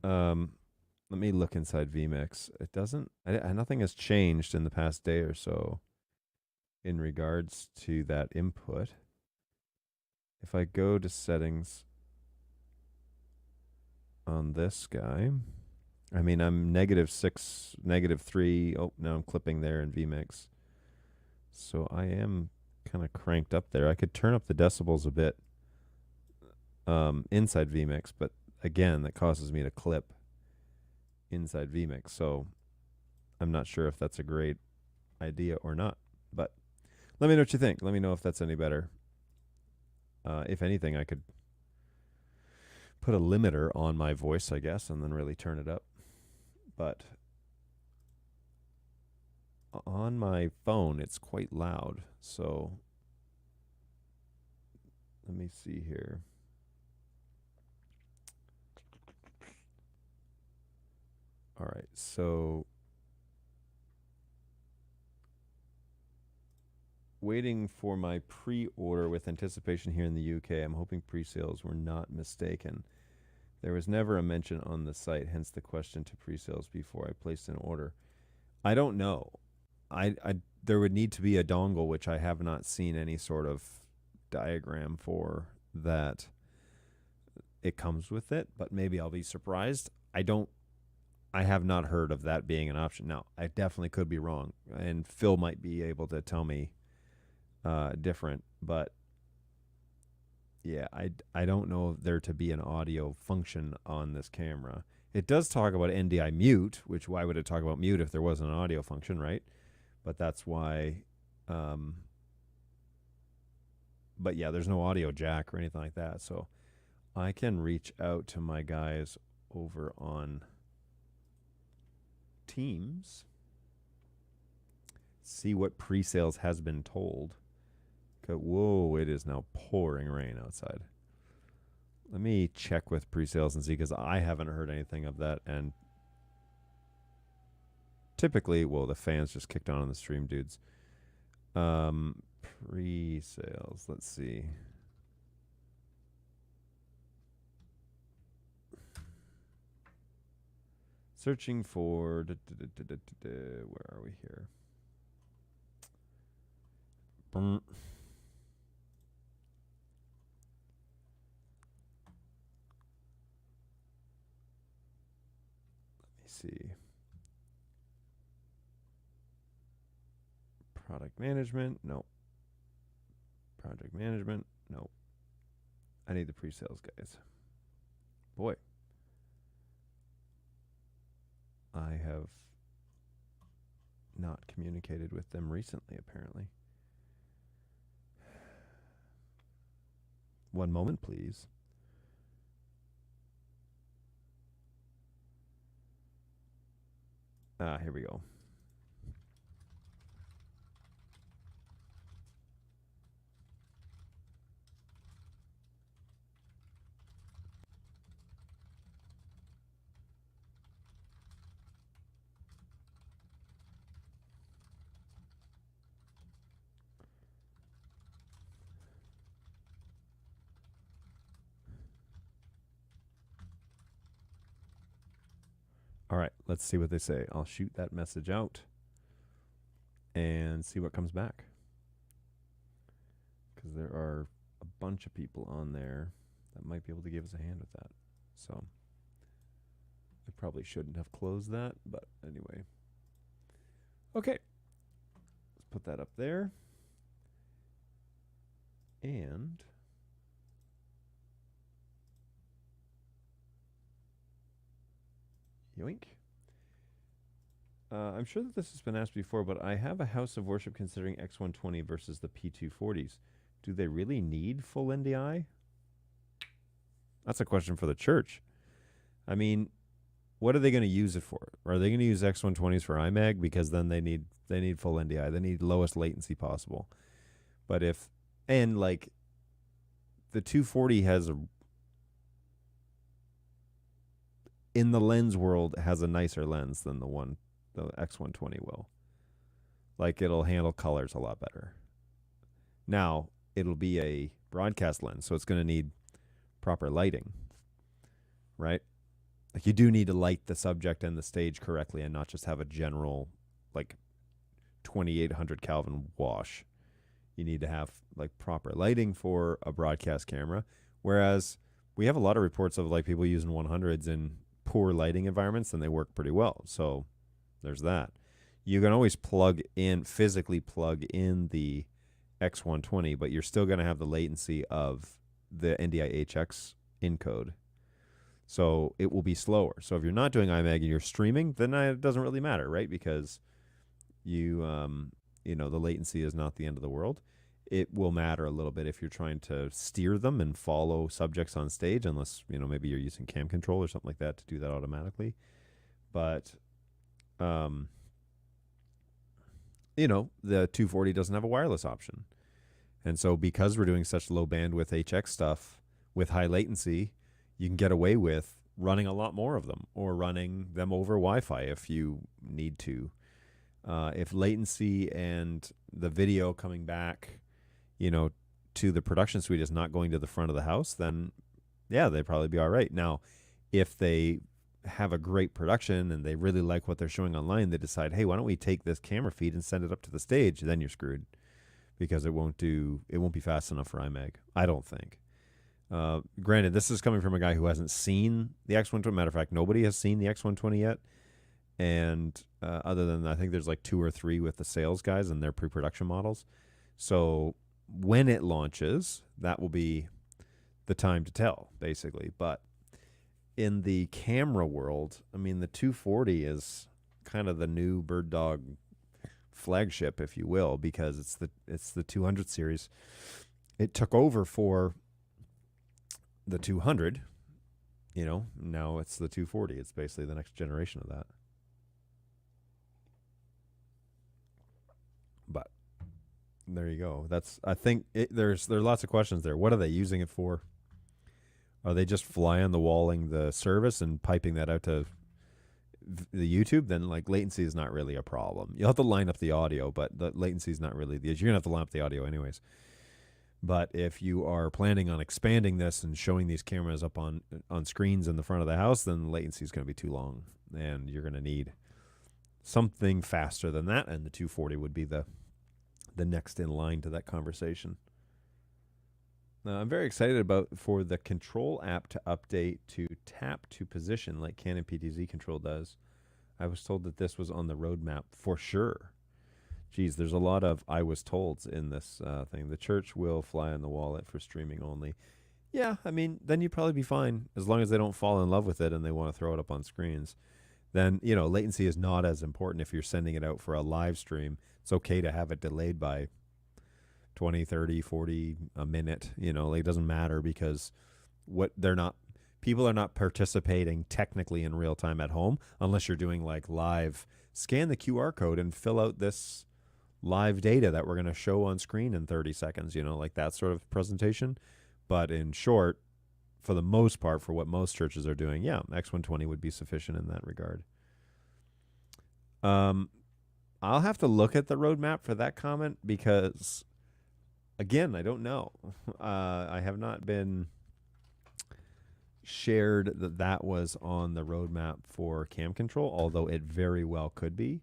Let me look inside vMix. It doesn't, nothing has changed in the past day or so in regards to that input. If I go to settings on this guy, I mean, I'm -6, -3. Oh, now I'm clipping there in vMix. So I am kind of cranked up there. I could turn up the decibels a bit inside vMix, but again, that causes me to clip inside vMix. So I'm not sure if that's a great idea or not. But let me know what you think. Let me know if that's any better. If anything, I could put a limiter on my voice, I guess, and then really turn it up. But on my phone, it's quite loud. So let me see here. All right, so waiting for my pre-order with anticipation here in the UK. I'm hoping pre-sales were not mistaken. There was never a mention on the site, hence the question to pre-sales before I placed an order. I don't know. There would need to be a dongle, which I have not seen any sort of diagram for that it comes with it, but maybe I'll be surprised. I have not heard of that being an option. Now, I definitely could be wrong, and Phil might be able to tell me different, but yeah, I don't know there to be an audio function on this camera. It does talk about NDI mute, which why would it talk about mute if there wasn't an audio function, right? But that's why. But yeah, there's no audio jack or anything like that. So I can reach out to my guys over on Teams, see what pre-sales has been told. Whoa, it is now pouring rain outside. Let me check with pre-sales and see, because I haven't heard anything of that. And typically, well, the fans just kicked on the stream, dudes. Pre-sales, let's see. Searching for, where are we here? Let me see. Product management, no. Project management, no. I need the pre-sales guys. Boy, I have not communicated with them recently, apparently. One moment, please. Here we go. All right. let's see what they say. I'll shoot that message out and see what comes back. Because there are a bunch of people on there that might be able to give us a hand with that. So I probably shouldn't have closed that, but anyway. Okay. Let's put that up there. And yoink. I'm sure that this has been asked before, but I have a house of worship considering X120 versus the P240s. Do they really need full NDI? That's a question for the church. I mean, what are they going to use it for? Are they going to use X120s for IMAG? Because then they need full NDI. They need lowest latency possible. But like the 240 has in the lens world has a nicer lens than the X120 will. Like it'll handle colors a lot better. Now, it'll be a broadcast lens, so it's going to need proper lighting, right? Like you do need to light the subject and the stage correctly and not just have a general like 2800 Kelvin wash. You need to have like proper lighting for a broadcast camera. Whereas we have a lot of reports of like people using 100s in poor lighting environments and they work pretty well. So there's that. You can always physically plug in the X120, but you're still going to have the latency of the NDI HX encode. So it will be slower. So if you're not doing IMAG and you're streaming, then it doesn't really matter, right? Because the latency is not the end of the world. It will matter a little bit if you're trying to steer them and follow subjects on stage, unless, maybe you're using cam control or something like that to do that automatically. But, the 240 doesn't have a wireless option. And so because we're doing such low bandwidth HX stuff with high latency, you can get away with running a lot more of them or running them over Wi-Fi if you need to. If latency and the video coming back, to the production suite is not going to the front of the house, then yeah, they'd probably be all right. Now, if they have a great production and they really like what they're showing online, they decide, hey, why don't we take this camera feed and send it up to the stage? Then you're screwed because it won't be fast enough for IMAG, I don't think. Granted, this is coming from a guy who hasn't seen the X120. Matter of fact, nobody has seen the X120 yet. And other than, I think there's like 2 or 3 with the sales guys and their pre-production models. So when it launches, that will be the time to tell, basically. But in the camera world, I mean, the 240 is kind of the new Bird Dog flagship, if you will, because it's the 200 series. It took over for the 200, now it's the 240. It's basically the next generation of that. But there you go. I think there's lots of questions there. What are they using it for? Are they just fly on the walling the service and piping that out to the YouTube? Then like latency is not really a problem. You'll have to line up the audio, but the latency is not really the issue. You're gonna have to line up the audio anyways. But if you are planning on expanding this and showing these cameras up on screens in the front of the house, then latency is going to be too long, and you're going to need something faster than that. And the 240 would be the next in line to that conversation. Now, I'm very excited for the control app to update to tap to position like Canon PTZ Control does. I was told that this was on the roadmap for sure. Geez, there's a lot of I was tolds in this thing. The church will fly on the wallet for streaming only. Yeah, I mean, then you'd probably be fine as long as they don't fall in love with it and they want to throw it up on screens. Then, latency is not as important if you're sending it out for a live stream. It's okay to have it delayed by 20, 30, 40 a minute. It doesn't matter because people are not participating technically in real time at home unless you're doing like live, scan the QR code and fill out this live data that we're going to show on screen in 30 seconds, like that sort of presentation. But in short, for the most part, for what most churches are doing, yeah, X120 would be sufficient in that regard. I'll have to look at the roadmap for that comment because, again, I don't know. I have not been shared that that was on the roadmap for cam control, although it very well could be.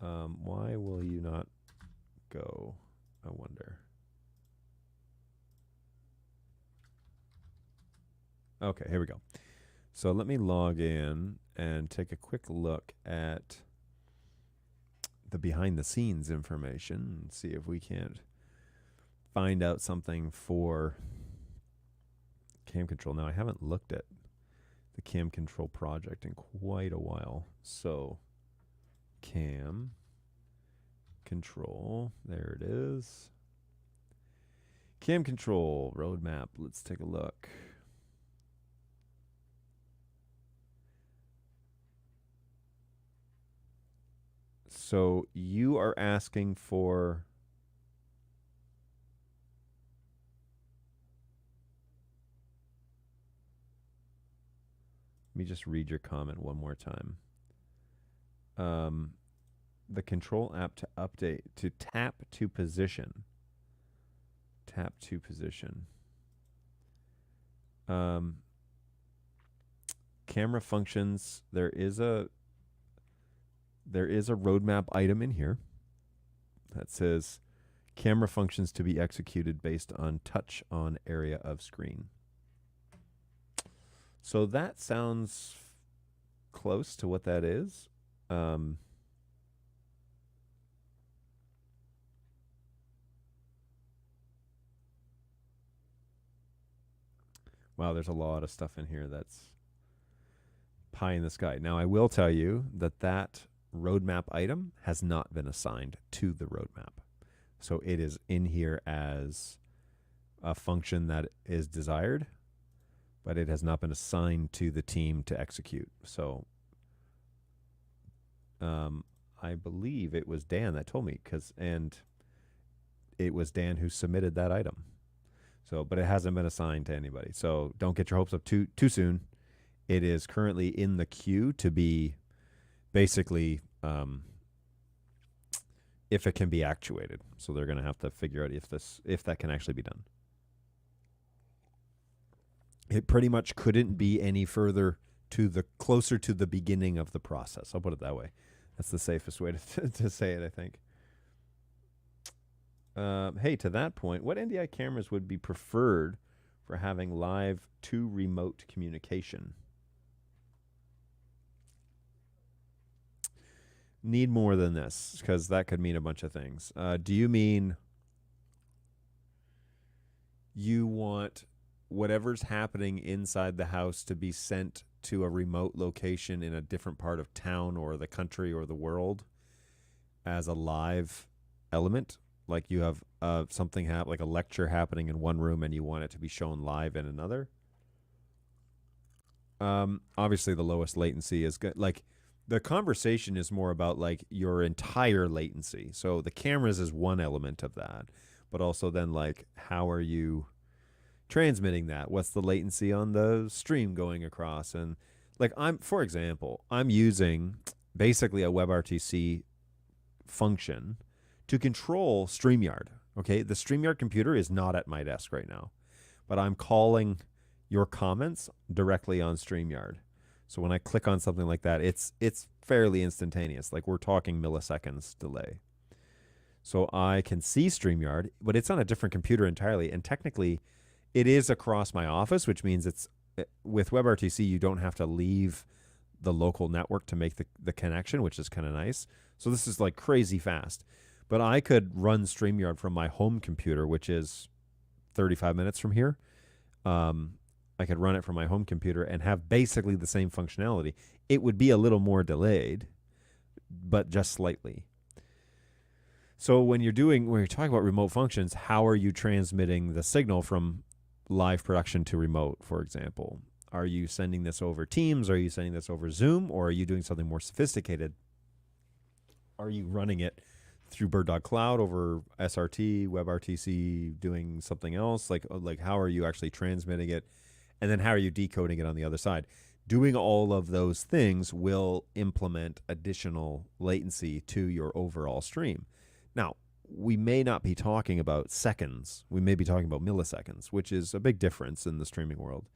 Why will you not go? I wonder. Okay, here we go. So let me log in and take a quick look at the behind the scenes information and see if we can't find out something for cam control. Now, I haven't looked at the cam control project in quite a while. So cam control, there it is. Cam control roadmap. Let's take a look. So you are asking for let me just read your comment one more time. The control app to update, to tap to position. Tap to position. Camera functions, there is a roadmap item in here that says camera functions to be executed based on touch on area of screen. So that sounds close to what that is. Wow, there's a lot of stuff in here that's pie in the sky. Now, I will tell you that that roadmap item has not been assigned to the roadmap. So it is in here as a function that is desired, but it has not been assigned to the team to execute. So I believe it was Dan that told me, and it was Dan who submitted that item. So, but it hasn't been assigned to anybody. So don't get your hopes up too soon. It is currently in the queue to be basically if it can be actuated. So they're going to have to figure out if that can actually be done. It pretty much couldn't be any further closer to the beginning of the process. I'll put it that way. That's the safest way to say it, I think. Hey, to that point, what NDI cameras would be preferred for having live to remote communication? Need more than this, because that could mean a bunch of things. Do you mean you want whatever's happening inside the house to be sent to a remote location in a different part of town or the country or the world as a live element? Like you have something like a lecture happening in one room and you want it to be shown live in another? Obviously, the lowest latency is good. Like the conversation is more about like your entire latency. So the cameras is one element of that, but also then like how are you transmitting that? What's the latency on the stream going across? And like for example, I'm using basically a WebRTC function to control StreamYard. Okay, the StreamYard computer is not at my desk right now, but I'm calling your comments directly on StreamYard. So when I click on something like that, it's fairly instantaneous. Like we're talking milliseconds delay. So I can see StreamYard, but it's on a different computer entirely. And technically, it is across my office, which means it's with WebRTC, you don't have to leave the local network to make the connection, which is kind of nice. So this is like crazy fast. But I could run StreamYard from my home computer, which is 35 minutes from here. I could run it from my home computer and have basically the same functionality. It would be a little more delayed, but just slightly. So when you're talking about remote functions, how are you transmitting the signal from live production to remote, for example? Are you sending this over Teams? Are you sending this over Zoom? Or are you doing something more sophisticated? Are you running it through Bird Cloud over SRT, WebRTC, doing something else? Like how are you actually transmitting it? And then how are you decoding it on the other side? Doing all of those things will implement additional latency to your overall stream. Now, we may not be talking about seconds. We may be talking about milliseconds, which is a big difference in the streaming world.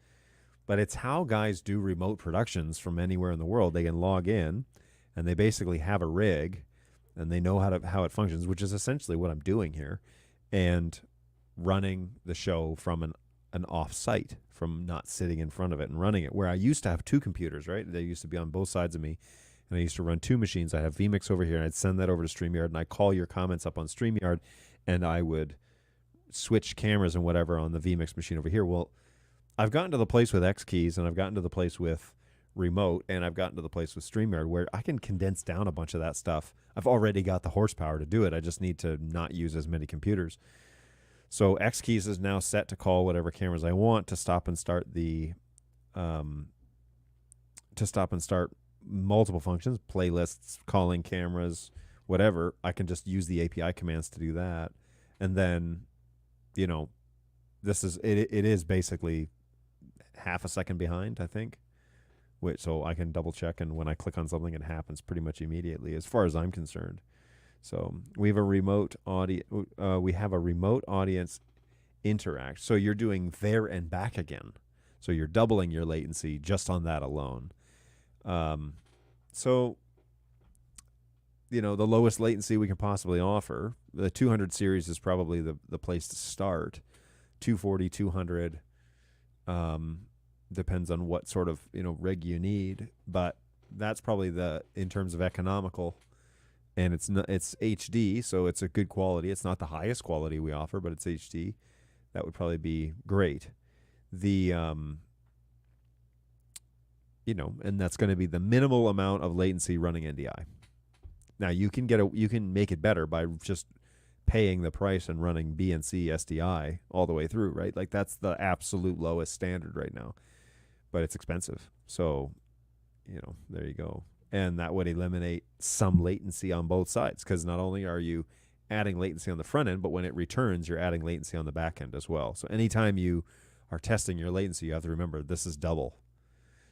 But it's how guys do remote productions from anywhere in the world. They can log in, and they basically have a rig, and they know how it functions, which is essentially what I'm doing here, and running the show from an off site, from not sitting in front of it and running it. Where I used to have two computers, right? They used to be on both sides of me, and I used to run two machines. I have vMix over here, and I'd send that over to StreamYard, and I call your comments up on StreamYard, and I would switch cameras and whatever on the vMix machine over here. Well, I've gotten to the place with X keys, and I've gotten to the place with remote, and I've gotten to the place with StreamYard where I can condense down a bunch of that stuff. I've already got the horsepower to do it. I just need to not use as many computers. So X keys is now set to call whatever cameras I want to stop and start multiple functions, playlists, calling cameras, whatever. I can just use the API commands to do that. And then, it is basically half a second behind, I think. So I can double check, and when I click on something, it happens pretty much immediately, as far as I'm concerned. So we have a remote audience interact. So you're doing there and back again. So you're doubling your latency just on that alone. So the lowest latency we can possibly offer, the 200 series is probably the place to start. 240, 200. Depends on what sort of rig you need, but that's probably in terms of economical, and it's HD, so it's a good quality. It's not the highest quality we offer, but it's HD. That would probably be great. And that's going to be the minimal amount of latency running NDI. Now you can make it better by just paying the price and running BNC SDI all the way through, right? Like that's the absolute lowest standard right now. But it's expensive. So, there you go. And that would eliminate some latency on both sides, because not only are you adding latency on the front end, but when it returns, you're adding latency on the back end as well. So anytime you are testing your latency, you have to remember this is double.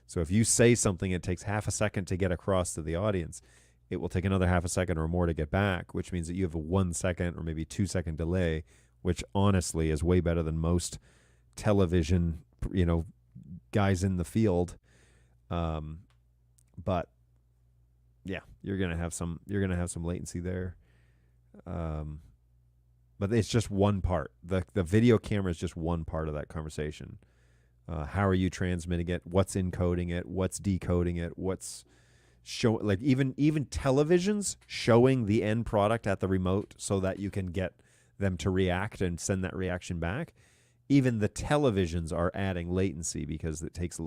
So if you say something, it takes half a second to get across to the audience, it will take another half a second or more to get back, which means that you have a 1 second or maybe 2 second delay, which honestly is way better than most television, guys in the field. But yeah, you're gonna have some latency there. But it's just one part. The video camera is just one part of that conversation. How are you transmitting it? What's encoding it? What's decoding it? What's even televisions showing the end product at the remote so that you can get them to react and send that reaction back. Even the televisions are adding latency because it takes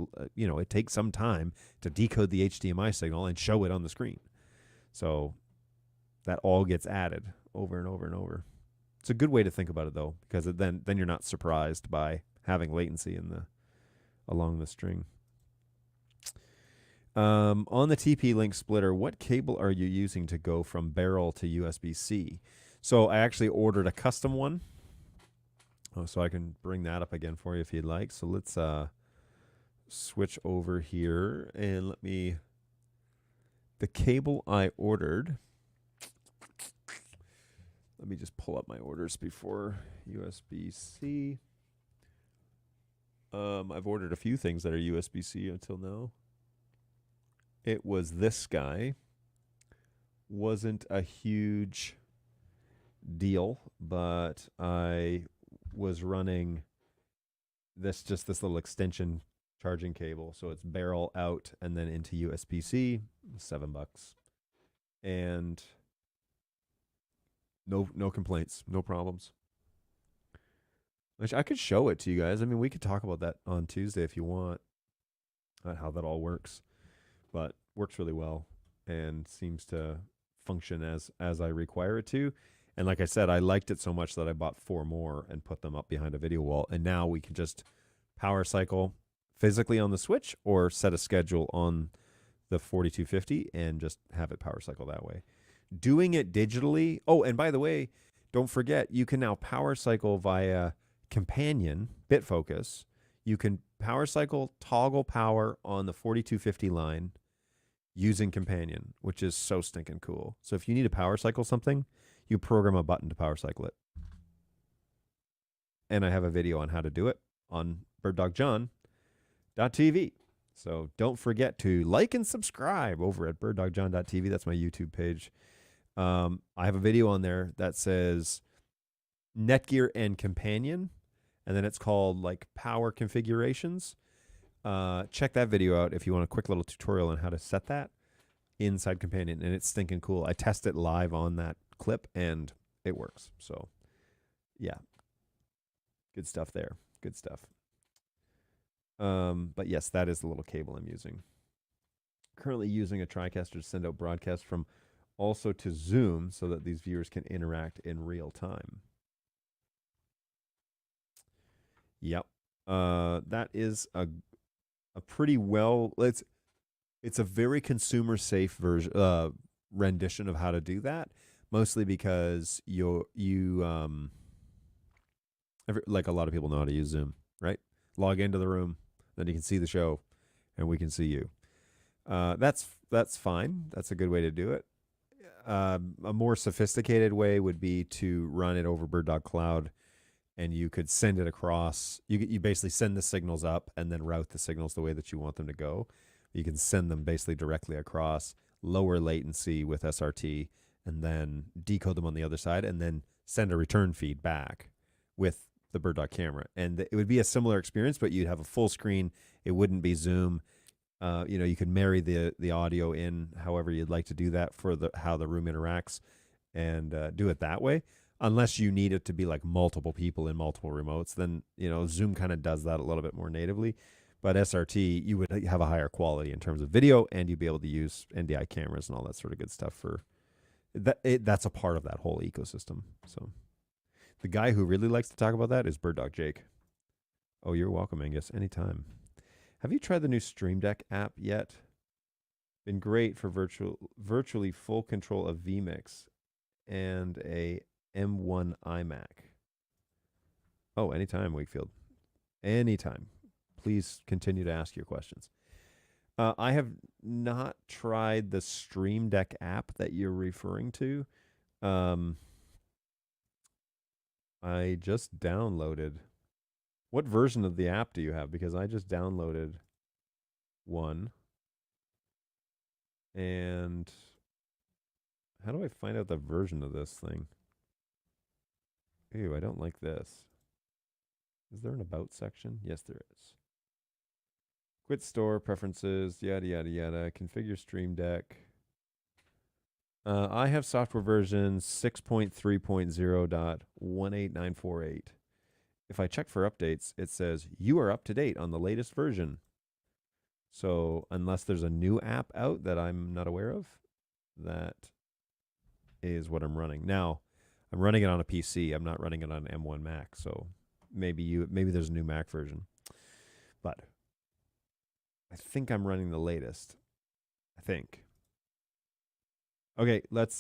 some time to decode the HDMI signal and show it on the screen. So that all gets added over and over and over. It's a good way to think about it, though, because then you're not surprised by having latency along the string. On the TP-Link splitter, what cable are you using to go from barrel to USB-C? So I actually ordered a custom one. So I can bring that up again for you if you'd like. So let's switch over here and the cable I ordered. Let me just pull up my orders before USB-C. I've ordered a few things that are USB-C until now. It was this guy. Wasn't a huge deal, but I was running this little extension charging cable. So it's barrel out and then into USB-C, $7. And no complaints, no problems. Which I could show it to you guys. I mean, we could talk about that on Tuesday if you want, how that all works. But works really well and seems to function as I require it to. And like I said, I liked it so much that I bought 4 more and put them up behind a video wall. And now we can just power cycle physically on the switch or set a schedule on the 4250 and just have it power cycle that way. Doing it digitally. Oh, and by the way, don't forget, you can now power cycle via Companion, BitFocus. You can power cycle toggle power on the 4250 line using Companion, which is so stinking cool. So if you need to power cycle something, you program a button to power cycle it. And I have a video on how to do it on Bird Dog John birddogjohn.tv. So don't forget to like and subscribe over at birddogjohn.tv. That's my YouTube page. I have a video on there that says Netgear and Companion, and then it's called like Power Configurations. Check that video out if you want a quick little tutorial on how to set that inside Companion, and it's stinking cool. I test it live on that clip, and it works. So, yeah, good stuff there. Good stuff. But yes, that is the little cable I'm using. Currently using a TriCaster to send out broadcasts from also to Zoom so that these viewers can interact in real time. Yep. That is a pretty well. It's a very consumer safe version rendition of how to do that. Mostly because like a lot of people know how to use Zoom, right? Log into the room, then you can see the show, and we can see you. That's fine. That's a good way to do it. A more sophisticated way would be to run it over BirdDog Cloud, and you could send it across. You basically send the signals up and then route the signals the way that you want them to go. You can send them basically directly across, lower latency with SRT, and then decode them on the other side, and then send a return feed back with the BirdDog camera. And it would be a similar experience, but you'd have a full screen. It wouldn't be Zoom. You could marry the audio in however you'd like to do that for how the room interacts, and do it that way. Unless you need it to be like multiple people in multiple remotes, then Zoom kind of does that a little bit more natively. But SRT, you would have a higher quality in terms of video, and you'd be able to use NDI cameras and all that sort of good stuff for that. That's a part of that whole ecosystem. So the guy who really likes to talk about that is BirdDog Jake. Oh, you're welcome, Angus. Anytime. Have you tried the new Stream Deck app yet? Been great for virtually full control of vMix and a M1 iMac. Oh, anytime, Wakefield. Anytime. Please continue to ask your questions. I have not tried the Stream Deck app that you're referring to. I just downloaded. What version of the app do you have? Because I just downloaded one. And how do I find out the version of this thing? Ew, I don't like this. Is there an about section? Yes, there is. Quit store, preferences, yada, yada, yada. Configure Stream Deck. I have software version 6.3.0.18948. If I check for updates, it says you are up to date on the latest version. So unless there's a new app out that I'm not aware of, that is what I'm running. Now, I'm running it on a PC. I'm not running it on an M1 Mac. So maybe there's a new Mac version. But I think I'm running the latest. I think. Okay, let's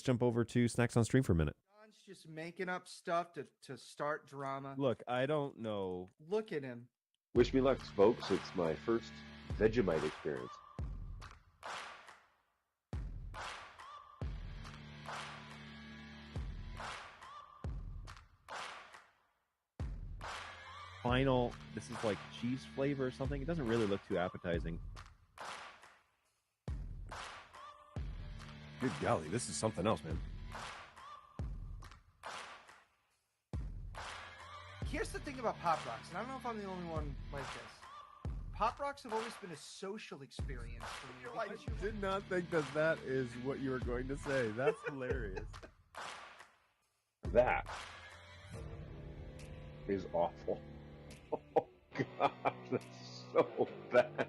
jump over to Snacks on Stream for a minute. John's just making up stuff to start drama. Look, I don't know. Look at him. Wish me luck, folks. It's my first Vegemite experience. Final, this is like cheese flavor or something. It doesn't really look too appetizing. Good golly, this is something else, man. Here's the thing about Pop Rocks, and I don't know if I'm the only one like this. Pop Rocks have always been a social experience for me. I did not think that is what you were going to say. That's hilarious. That is awful. Oh, gosh, that's so bad.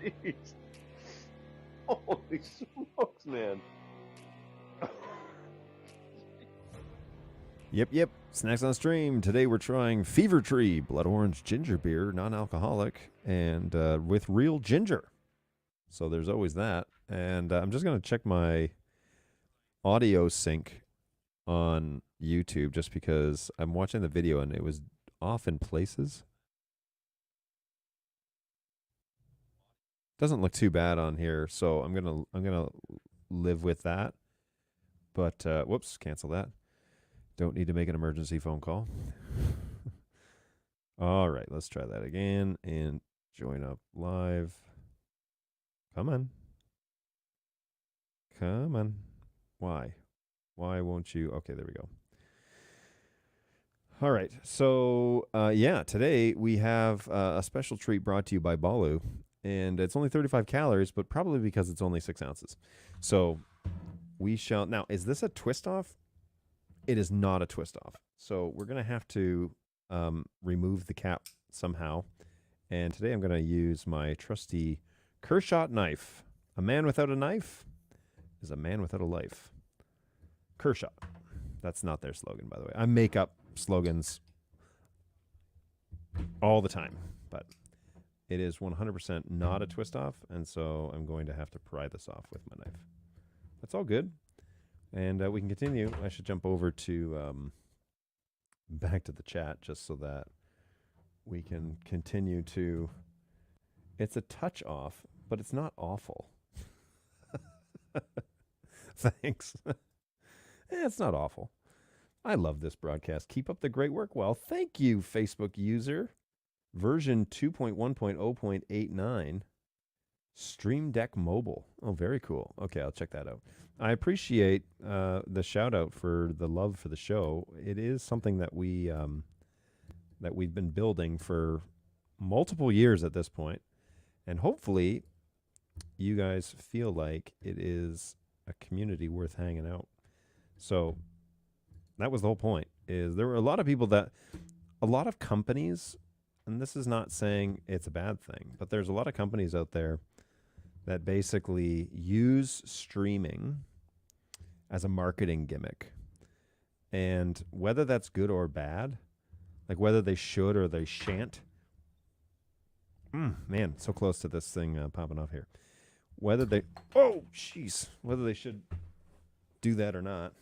Jeez. Holy smokes, man. Yep. Snacks on Stream. Today we're trying Fever Tree Blood Orange Ginger Beer, non-alcoholic, and with real ginger. So there's always that. And I'm just going to check my audio sync on YouTube just because I'm watching the video and it was off in places. Doesn't look too bad on here, so I'm gonna live with that. But whoops, cancel that. Don't need to make an emergency phone call. All right, let's try that again and join up live. Come on. Come on. Why? Why won't you? Okay, there we go. All right. So, yeah, today we have a special treat brought to you by Balu. And it's only 35 calories, but probably because it's only 6 ounces. So, we shall. Now, is this a twist off? It is not a twist off. So, we're going to have to remove the cap somehow. And today I'm going to use my trusty Kershaw knife. A man without a knife is a man without a life. Kershaw. That's not their slogan, by the way. I make up slogans all the time, but it is 100% not a twist off, and so I'm going to have to pry this off with my knife. That's all good, and we can continue. I should jump over to back to the chat just so that we can continue to. It's a touch off, but it's not awful. Thanks. It's not awful. I love this broadcast. Keep up the great work. Well, thank you, Facebook user. Version 2.1.0.89. Stream Deck Mobile. Oh, very cool. Okay, I'll check that out. I appreciate the shout out for the love for the show. It is something that we've been building for multiple years at this point, and hopefully, you guys feel like it is a community worth hanging out. So that was the whole point. Is there were a lot of people a lot of companies, and this is not saying it's a bad thing, but there's a lot of companies out there that basically use streaming as a marketing gimmick. And whether that's good or bad, like whether they should or they shan't, man, so close to this thing popping off here. Whether they should do that or not.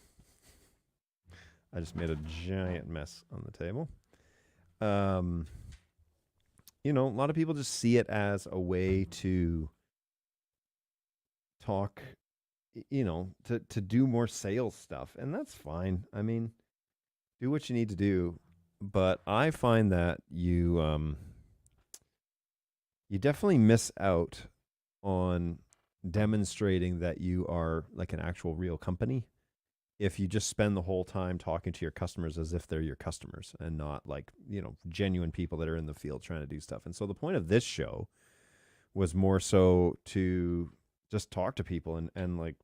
I just made a giant mess on the table. A lot of people just see it as a way to talk, to do more sales stuff. And that's fine. I mean, do what you need to do. But I find that you definitely miss out on demonstrating that you are like an actual real company if you just spend the whole time talking to your customers as if they're your customers and not like, genuine people that are in the field trying to do stuff. And so the point of this show was more so to just talk to people and like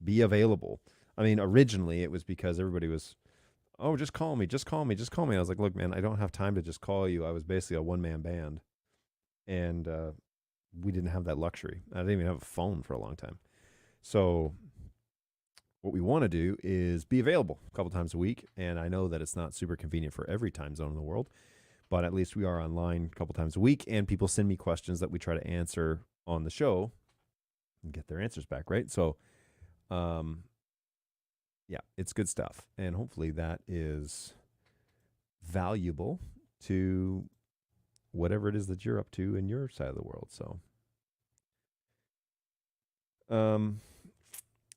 be available. I mean, originally it was because everybody was, oh, just call me. I was like, look, man, I don't have time to just call you. I was basically a one-man band. And we didn't have that luxury. I didn't even have a phone for a long time. So what we want to do is be available a couple times a week. And I know that it's not super convenient for every time zone in the world, but at least we are online a couple times a week. And people send me questions that we try to answer on the show and get their answers back, right? So, yeah, it's good stuff. And hopefully that is valuable to whatever it is that you're up to in your side of the world. So,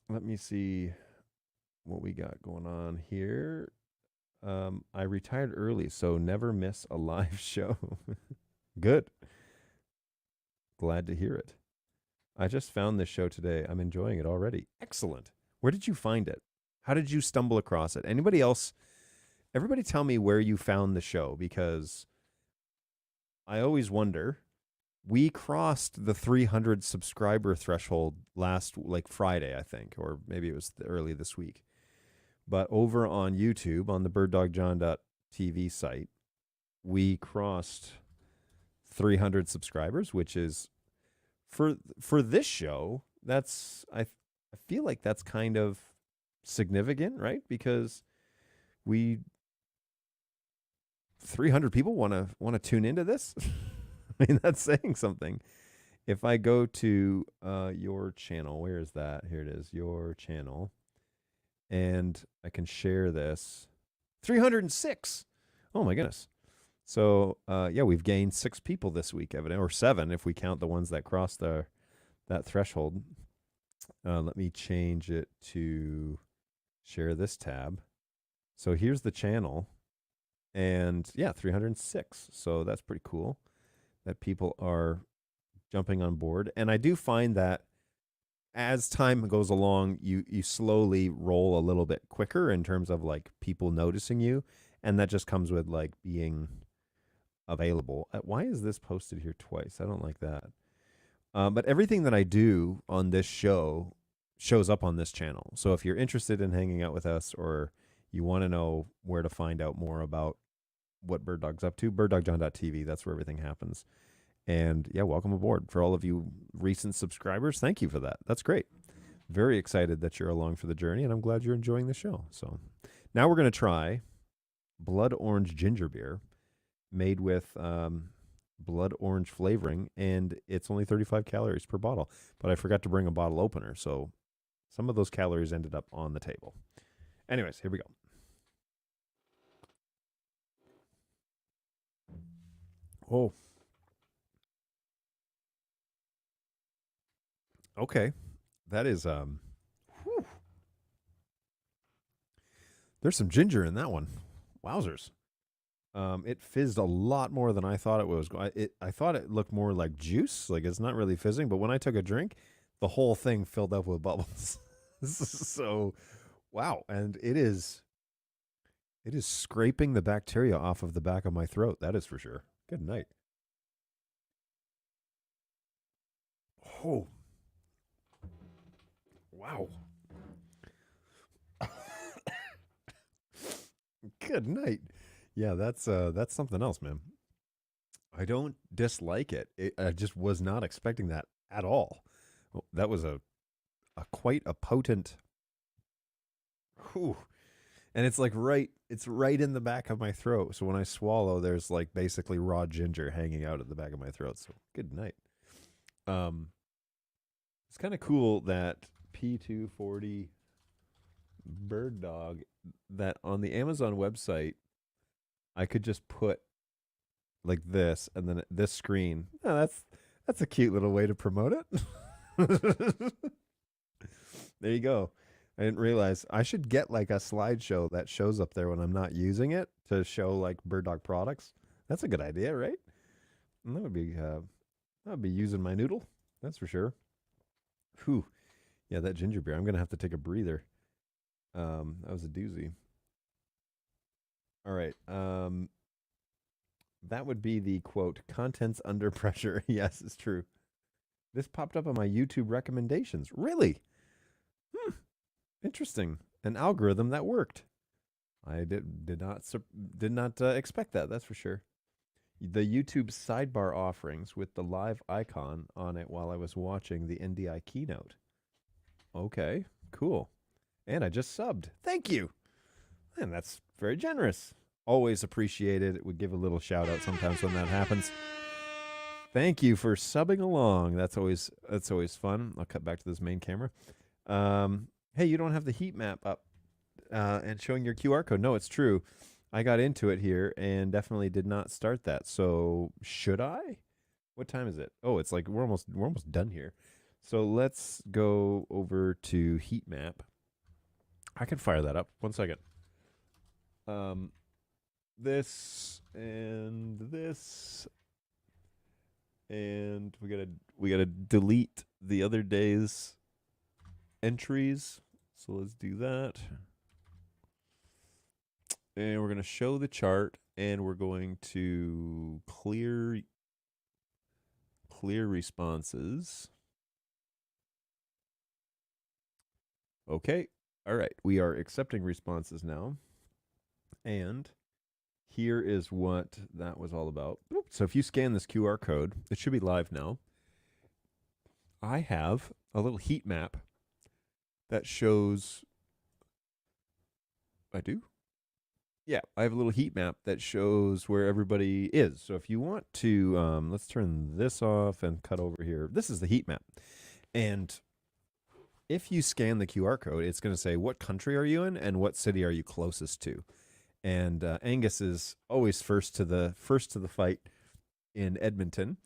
let me see what we got going on here. I retired early, so never miss a live show. Good. Glad to hear it. I just found this show today. I'm enjoying it already. Excellent. Where did you find it? How did you stumble across it? Anybody else? Everybody tell me where you found the show, because I always wonder. We crossed the 300 subscriber threshold last, like Friday, I think, or maybe it was early this week. But over on YouTube, on the birddogjohn.tv site, we crossed 300 subscribers, which is for this show. That's I feel like that's kind of significant, right? Because 300 people want to tune into this. I mean, that's saying something. If I go to your channel, where is that? Here it is, your channel. And I can share this. 306. Oh, my goodness. So, yeah, we've gained 6 people this week, evidently, or 7 if we count the ones that crossed that threshold. Let me change it to share this tab. So here's the channel. And yeah, 306. So that's pretty cool that people are jumping on board. And I do find that as time goes along, you slowly roll a little bit quicker in terms of like people noticing you, and that just comes with like being available. Why is this posted here twice? I don't like that. But everything that I do on this show shows up on this channel. So if you're interested in hanging out with us, or you want to know where to find out more about what Bird Dog's up to, birddogjohn.tv, that's where everything happens. And yeah, welcome aboard. For all of you recent subscribers, thank you for that. That's great. Very excited that you're along for the journey, and I'm glad you're enjoying the show. So now we're going to try blood orange ginger beer made with blood orange flavoring, and it's only 35 calories per bottle. But I forgot to bring a bottle opener, so some of those calories ended up on the table. Anyways, here we go. Oh. Okay. That is whew. There's some ginger in that one. Wowzers. It fizzed a lot more than I thought it was. I thought it looked more like juice, like it's not really fizzing. But when I took a drink, the whole thing filled up with bubbles. So, wow! And it is scraping the bacteria off of the back of my throat. That is for sure. Good night. Oh, wow! Good night. Yeah, that's something else, man. I don't dislike it. I just was not expecting that at all. Well, that was a quite a potent. Whew. And it's like it's right in the back of my throat. So when I swallow, there's like basically raw ginger hanging out at the back of my throat. So good night. It's kind of cool that P240 Bird Dog, that on the Amazon website I could just put like this, and then this screen. Oh, that's a cute little way to promote it. There you go. I didn't realize I should get like a slideshow that shows up there when I'm not using it to show like Bird Dog products. That's a good idea, right? And that would be using my noodle. That's for sure. Whew. Yeah, that ginger beer. I'm gonna have to take a breather. That was a doozy. All right. That would be the quote, contents under pressure. Yes, it's true. This popped up on my YouTube recommendations. Really? Interesting. An algorithm that worked. I did not expect that. That's for sure. The YouTube sidebar offerings with the live icon on it while I was watching the NDI keynote. Okay, cool. And I just subbed. Thank you. And that's very generous. Always appreciated. It would give a little shout out sometimes when that happens. Thank you for subbing along. That's always fun. I'll cut back to this main camera. Hey, you don't have the heat map up and showing your QR code. No, it's true. I got into it here and definitely did not start that. So should I? What time is it? Oh, it's like we're almost done here. So let's go over to heat map. I can fire that up. 1 second. This and this, and we gotta delete the other day's entries. So let's do that. And we're gonna show the chart, and we're going to clear responses. Okay. All right. We are accepting responses now. And here is what that was all about. So if you scan this QR code, it should be live now. I have a little heat map that shows. I do? Yeah, I have a little heat map that shows where everybody is. So if you want to, let's turn this off and cut over here. This is the heat map. And if you scan the QR code, it's going to say what country are you in and what city are you closest to. And Angus is always first to the fight in Edmonton.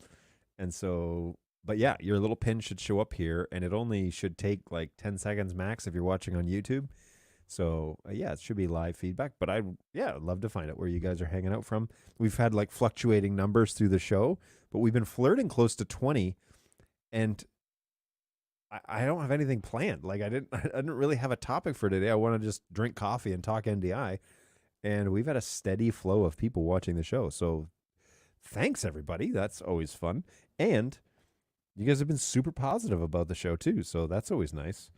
And so, but yeah, your little pin should show up here, and it only should take like 10 seconds max if you're watching on YouTube. So yeah, it should be live feedback. But I'd love to find out where you guys are hanging out from. We've had like fluctuating numbers through the show, but we've been flirting close to 20, and I don't have anything planned. Like I didn't really have a topic for today. I want to just drink coffee and talk NDI, and we've had a steady flow of people watching the show. So thanks everybody. That's always fun, and you guys have been super positive about the show too. So that's always nice.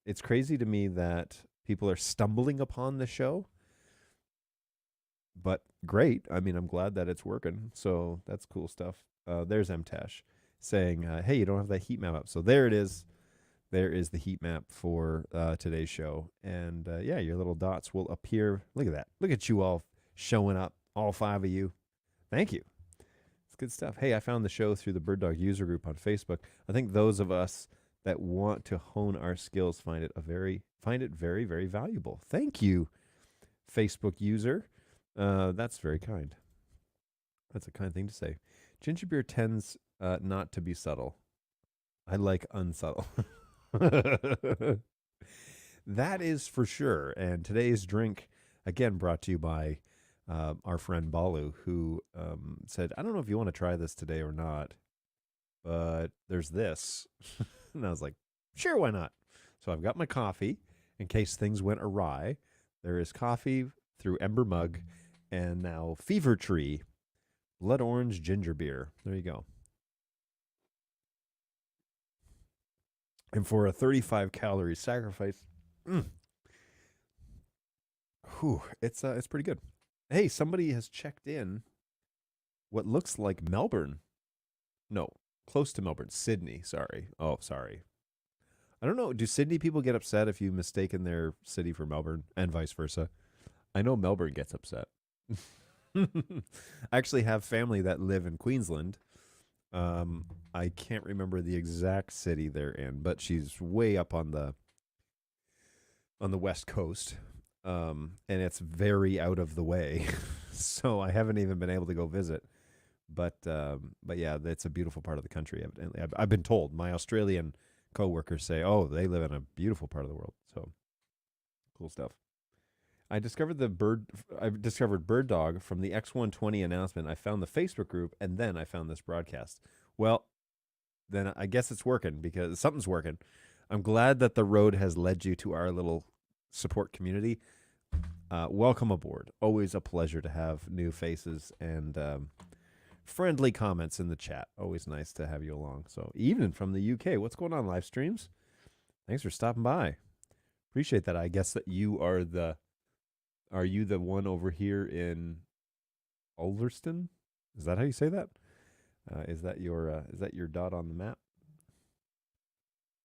It's crazy to me that people are stumbling upon the show, but great. I mean, I'm glad that it's working. So that's cool stuff. There's MTash saying, hey, you don't have that heat map up. So there it is. There is the heat map for today's show. And yeah, your little dots will appear. Look at that. Look at you all showing up, all 5 of you. Thank you. It's good stuff. Hey, I found the show through the Bird Dog user group on Facebook. I think those of us that want to hone our skills find it very, very valuable. Thank you, Facebook user. That's very kind. That's a kind thing to say. Ginger beer tends not to be subtle. I like unsubtle. That is for sure. And today's drink, again, brought to you by our friend Balu, who said, I don't know if you want to try this today or not, but there's this. And I was like, sure, why not? So I've got my coffee in case things went awry. There is coffee through Ember Mug, and now Fever Tree Blood Orange Ginger Beer. There you go. And for a 35-calorie sacrifice, it's pretty good. Hey, somebody has checked in what looks like Melbourne. No, close to Melbourne. Sydney, sorry. Oh, sorry. I don't know. Do Sydney people get upset if you mistaken their city for Melbourne and vice versa? I know Melbourne gets upset. I actually have family that live in Queensland. I can't remember the exact city they're in, but she's way up on the west coast. And it's very out of the way. So I haven't even been able to go visit. But yeah, it's a beautiful part of the country, evidently. I've been told. My Australian coworkers say, oh, they live in a beautiful part of the world. So cool stuff. I discovered Bird Dog from the X120 announcement. I found the Facebook group, and then I found this broadcast. Well, then I guess it's working because something's working. I'm glad that the road has led you to our little support community. Welcome aboard. Always a pleasure to have new faces and friendly comments in the chat. Always nice to have you along. So even from the UK, what's going on, live streams? Thanks for stopping by. Appreciate that. I guess that you are are you the one over here in Ulverston? Is that how you say that? Is that your dot on the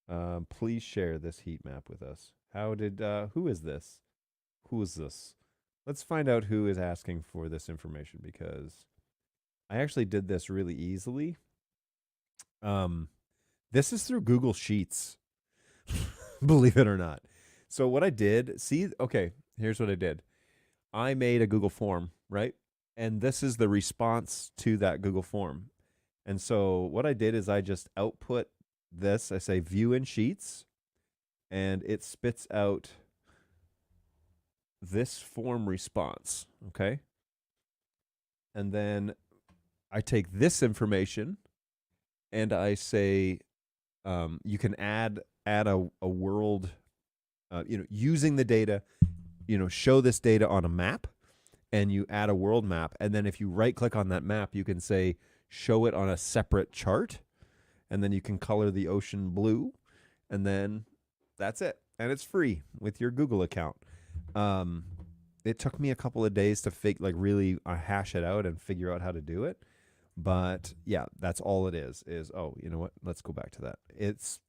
map? Please share this heat map with us. Who is this? Who is this? Let's find out who is asking for this information, because I actually did this really easily. This is through Google Sheets, believe it or not. So what I did, here's what I did. I made a Google form, right? And this is the response to that Google form. And so what I did is I just output this. I say view in Sheets, and it spits out this form response, okay? And then I take this information and I say you can add a world, using the data, show this data on a map, and you add a world map. And then if you right click on that map, you can say show it on a separate chart, and then you can color the ocean blue, and then that's it. And it's free with your Google account. It took me a couple of days to really hash it out and figure out how to do it. But yeah, that's all it is, oh, you know what? Let's go back to that. It's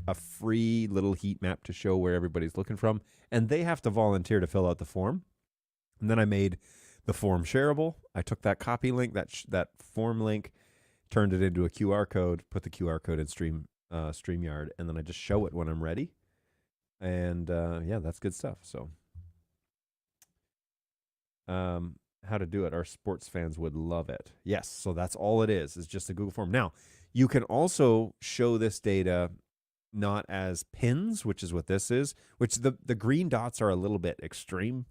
a free little heat map to show where everybody's looking from, and they have to volunteer to fill out the form. And then I made the form shareable. I took that copy link, that form link, turned it into a QR code, put the QR code in StreamYard, and then I just show it when I'm ready. And yeah, that's good stuff. So how to do it. Our sports fans would love it. Yes, so that's all it is just a Google form. Now, you can also show this data not as pins, which is what this is, which the green dots are a little bit extreme,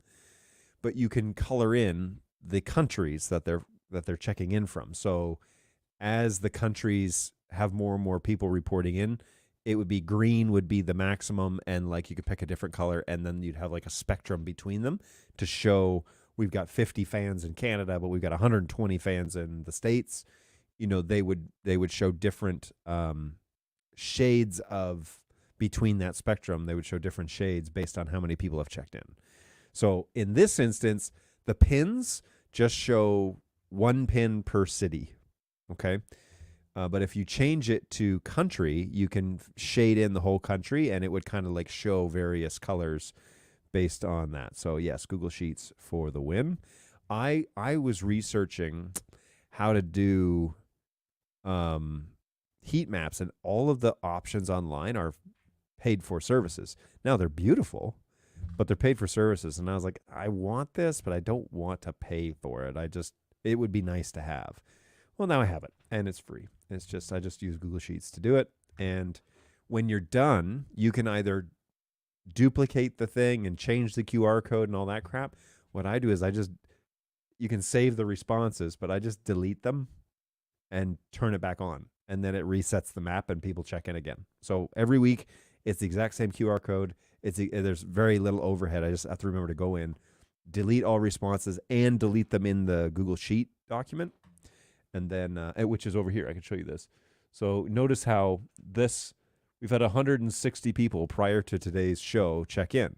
but you can color in the countries that they're checking in from. So as the countries have more and more people reporting in, it would be green would be the maximum, and like you could pick a different color, and then you'd have like a spectrum between them to show we've got 50 fans in Canada, but we've got 120 fans in the States. You know, they would show different shades of between that spectrum. They would show different shades based on how many people have checked in. So in this instance, the pins just show one pin per city. Okay. But if you change it to country, you can shade in the whole country, and it would kind of like show various colors based on that. So yes, Google Sheets for the win. I was researching how to do heat maps, and all of the options online are paid for services. Now they're beautiful, but they're paid for services. And I was like, I want this, but I don't want to pay for it. It would be nice to have. Well, now I have it, and it's free. It's just, I just use Google Sheets to do it. And when you're done, you can either duplicate the thing and change the QR code and all that crap. What I do is you can save the responses, but I just delete them and turn it back on. And then it resets the map and people check in again. So every week, it's the exact same QR code. There's very little overhead. I just have to remember to go in, delete all responses, and delete them in the Google Sheet document. And then, which is over here. I can show you this. So notice how we've had 160 people prior to today's show check in.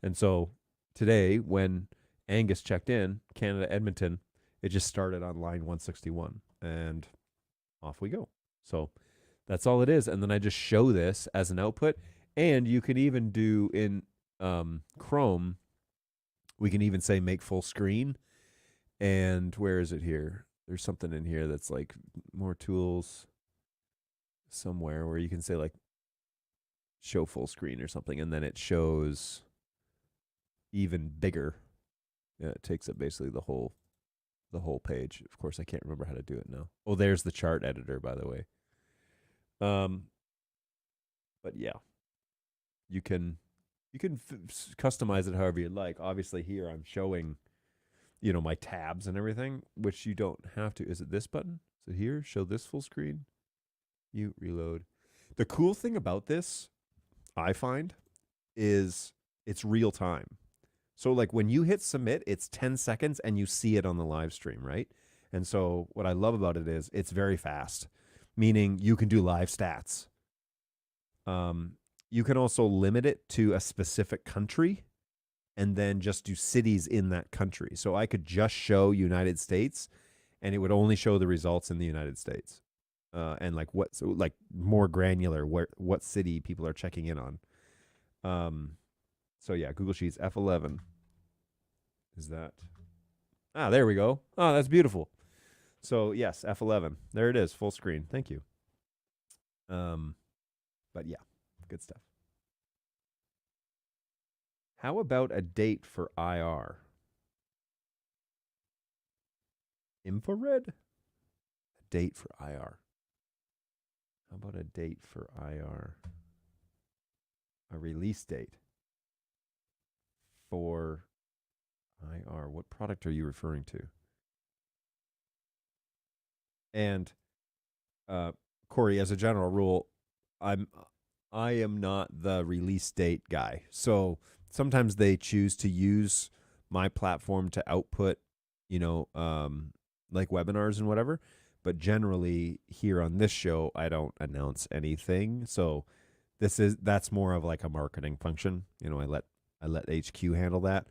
And so today, when Angus checked in, Canada, Edmonton, it just started on line 161. And off we go. So that's all it is. And then I just show this as an output. And you can even do in Chrome, we can even say make full screen. And where is it here? There's something in here that's like more tools somewhere where you can say like show full screen or something, and then it shows even bigger. Yeah, it takes up basically the whole page. Of course, I can't remember how to do it now. Oh, there's the chart editor, by the way. But yeah, you can customize it however you like. Obviously, here I'm showing, my tabs and everything, which you don't have to. Is it this button? Is it here? Show this full screen. You reload. The cool thing about this, I find, is it's real time. So like when you hit submit, it's 10 seconds and you see it on the live stream, right? And so what I love about it is it's very fast, meaning you can do live stats. You can also limit it to a specific country and then just do cities in that country. So I could just show United States and it would only show the results in the United States. And like more granular, what city people are checking in on. So yeah, Google Sheets F11 is that. There we go. Oh, that's beautiful. So yes, F11. There it is, full screen. Thank you. But yeah, good stuff. How about a date for IR? Infrared? A date for IR. How about a date for IR? A release date for IR. What product are you referring to? And Corey, as a general rule, I am not the release date guy. So sometimes they choose to use my platform to output, like webinars and whatever. But generally here on this show, I don't announce anything. So that's more of like a marketing function. I let HQ handle that.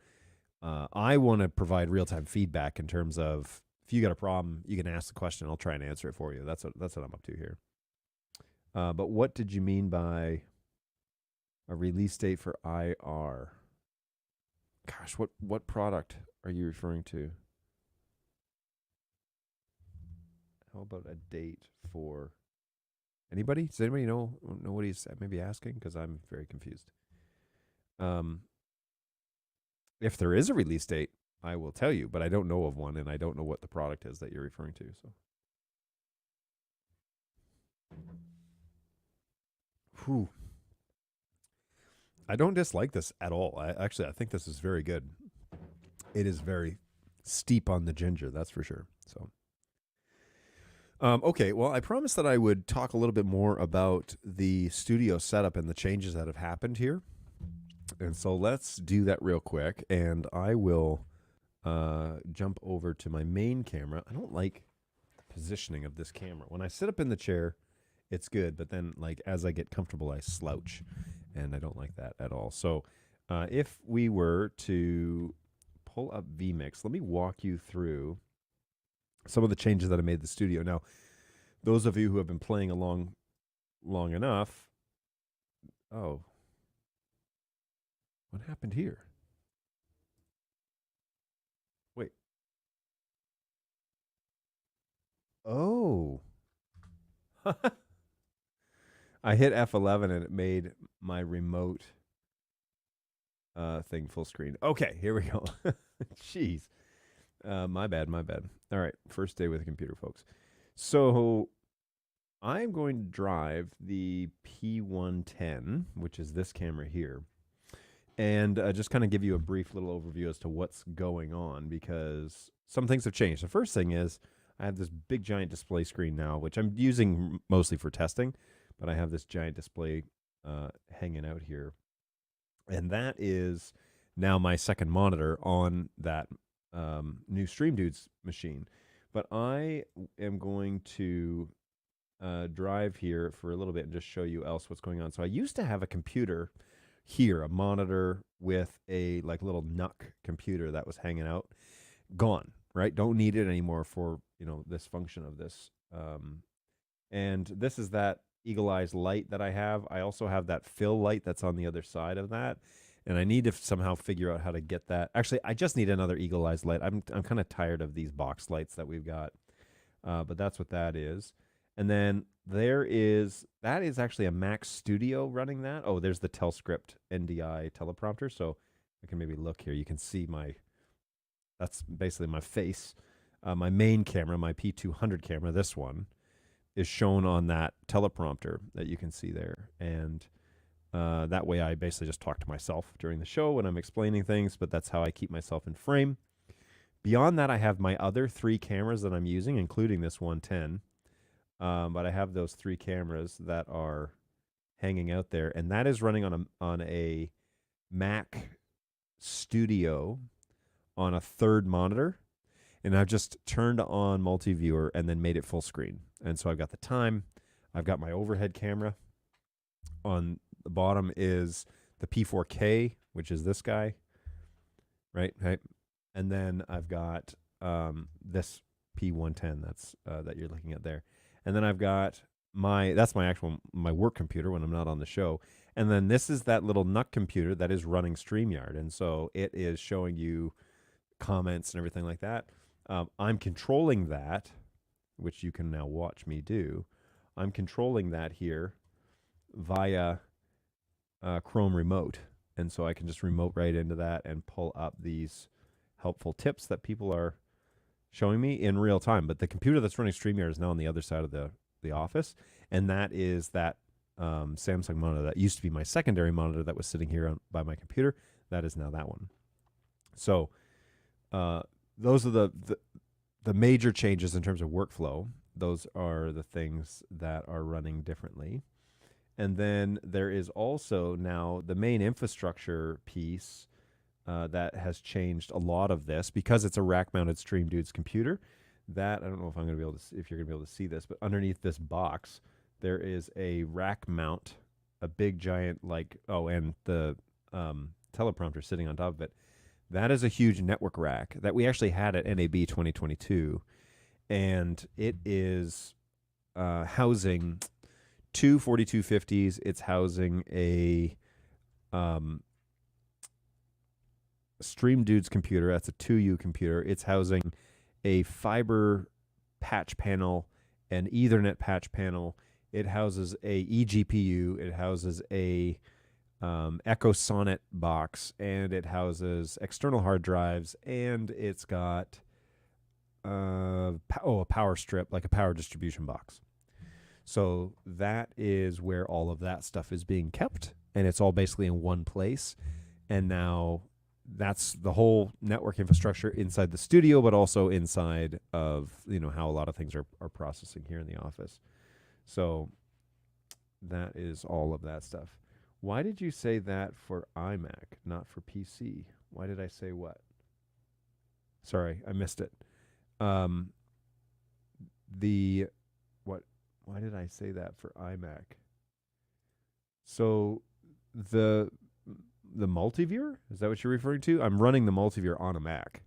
I want to provide real-time feedback in terms of if you got a problem, you can ask the question. I'll try and answer it for you. That's what I'm up to here. But what did you mean by a release date for IR? Gosh, what product are you referring to? How about a date for anybody? Does anybody know what he's maybe asking? Because I'm very confused. If there is a release date, I will tell you, but I don't know of one, and I don't know what the product is that you're referring to. So, I don't dislike this at all. I think this is very good. It is very steep on the ginger, that's for sure. So, okay, well, I promised that I would talk a little bit more about the studio setup and the changes that have happened here. And so let's do that real quick, and I will jump over to my main camera. I don't like the positioning of this camera. When I sit up in the chair, it's good, but then like as I get comfortable, I slouch, and I don't like that at all. So if we were to pull up vMix, let me walk you through some of the changes that I made to the studio. Now, those of you who have been playing along long enough, oh, what happened here? Wait. Oh. I hit F11 and it made my remote thing full screen. Okay, here we go. Jeez. My bad. All right, first day with the computer, folks. So I'm going to drive the P110, which is this camera here, and just kind of give you a brief little overview as to what's going on, because some things have changed. The first thing is I have this big giant display screen now, which I'm using mostly for testing, but I have this giant display hanging out here. And that is now my second monitor on that new Stream Dudes machine. But I am going to drive here for a little bit and just show you else what's going on. So I used to have a computer here, a monitor with a like little NUC computer that was hanging out. Gone, right? Don't need it anymore for, this function of this. And this is that Eagle Eyes light that I have. I also have that fill light that's on the other side of that. And I need to somehow figure out how to get that. Actually, I just need another Eagle Eyes light. I'm kind of tired of these box lights that we've got. But that's what that is. And then that is actually a Mac Studio running that. Oh, there's the Telscript NDI teleprompter. So I can maybe look here. You can see that's basically my face. My main camera, my P200 camera, this one, is shown on that teleprompter that you can see there. And that way I basically just talk to myself during the show when I'm explaining things, but that's how I keep myself in frame. Beyond that, I have my other 3 cameras that I'm using, including this 110. But I have those 3 cameras that are hanging out there, and that is running on a Mac Studio on a third monitor. And I've just turned on multi-viewer and then made it full screen. And so I've got the time. I've got my overhead camera. On the bottom is the P4K, which is this guy, right? And then I've got this P110 that you're looking at there. And then I've got that's my work computer when I'm not on the show. And then this is that little NUC computer that is running StreamYard. And so it is showing you comments and everything like that. I'm controlling that, which you can now watch me do. I'm controlling that here via Chrome Remote. And so I can just remote right into that and pull up these helpful tips that people are showing me in real time. But the computer that's running StreamYard is now on the other side of the office. And that is that Samsung monitor that used to be my secondary monitor that was sitting here by my computer. That is now that one. So those are the major changes in terms of workflow. Those are the things that are running differently. And then there is also now the main infrastructure piece that has changed a lot of this because it's a rack-mounted Stream Dudes computer. That I don't know if I'm going to be able to, if you're going to be able to see this, but underneath this box there is a rack mount, a big giant and the teleprompter sitting on top of it. That is a huge network rack that we actually had at NAB 2022, and it is housing two 4250s. It's housing a Stream Dudes computer. That's a 2U computer. It's housing a fiber patch panel, an Ethernet patch panel. It houses a eGPU. It houses a Echo Sonnet box, and it houses external hard drives, and it's got a power strip, like a power distribution box. So that is where all of that stuff is being kept, and it's all basically in one place. And now that's the whole network infrastructure inside the studio, but also inside of, how a lot of things are processing here in the office. So that is all of that stuff. Why did you say that for iMac, not for PC? Why did I say what? Sorry, I missed it. Why did I say that for iMac? So the multiviewer, is that what you're referring to? I'm running the multiviewer on a Mac.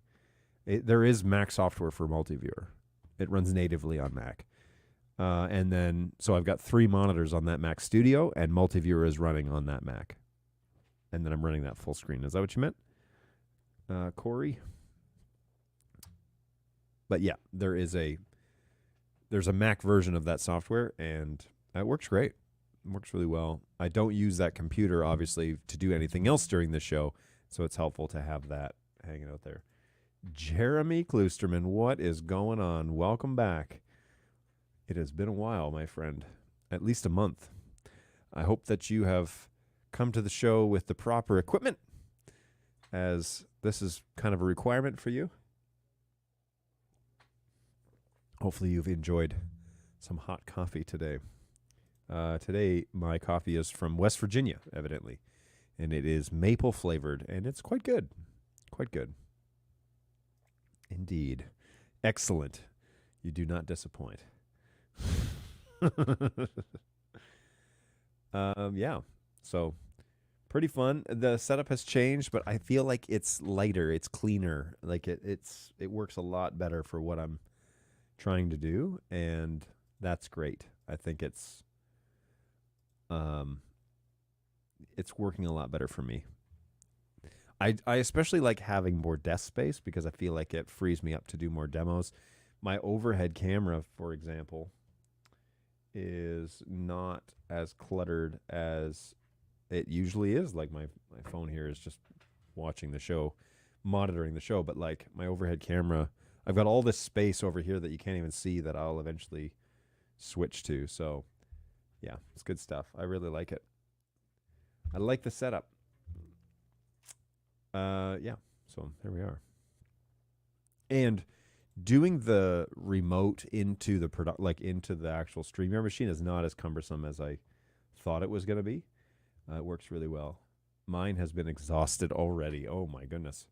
There is Mac software for multiviewer. It runs natively on Mac. And then, so I've got 3 monitors on that Mac Studio, and multiviewer is running on that Mac. And then I'm running that full screen. Is that what you meant, Corey? But yeah, there's a Mac version of that software, and it works great. It works really well. I don't use that computer, obviously, to do anything else during the show, so it's helpful to have that hanging out there. Jeremy Kloosterman, what is going on? Welcome back. It has been a while, my friend, at least a month. I hope that you have come to the show with the proper equipment, as this is kind of a requirement for you. Hopefully you've enjoyed some hot coffee today. Today, my coffee is from West Virginia, evidently, and it is maple flavored, and it's quite good. Quite good. Indeed. Excellent. You do not disappoint. Yeah, so pretty fun. The setup has changed, but I feel like it's lighter, it's cleaner. Like it works a lot better for what I'm trying to do, and that's great. I think it's working a lot better for me. I especially like having more desk space because I feel like it frees me up to do more demos. My overhead camera, for example, is not as cluttered as it usually is. Like my phone here is just watching the show, monitoring the show, but like my overhead camera, I've got all this space over here that you can't even see that I'll eventually switch to. So yeah, it's good stuff. I really like it. I like the setup. Yeah, so there we are. And doing the remote into the into the actual StreamYard machine is not as cumbersome as I thought it was going to be. It works really well. Mine has been exhausted already. Oh my goodness.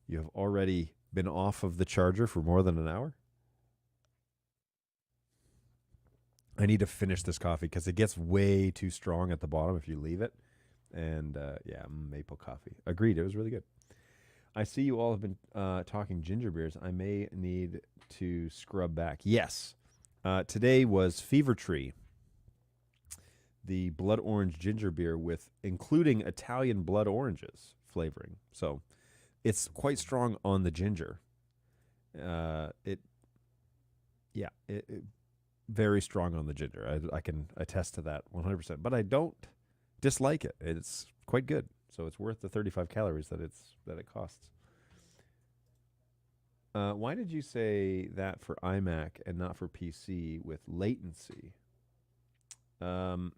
You have already been off of the charger for more than an hour? I need to finish this coffee because it gets way too strong at the bottom if you leave it. And yeah, maple coffee. Agreed. It was really good. I see you all have been talking ginger beers. I may need to scrub back. Yes. Today was Fever Tree, the blood orange ginger beer with including Italian blood oranges flavoring. So it's quite strong on the ginger. It very strong on the ginger. I can attest to that 100%. But I don't dislike it. It's quite good. So it's worth the 35 calories that it costs. Why did you say that for iMac and not for PC with latency? Latency.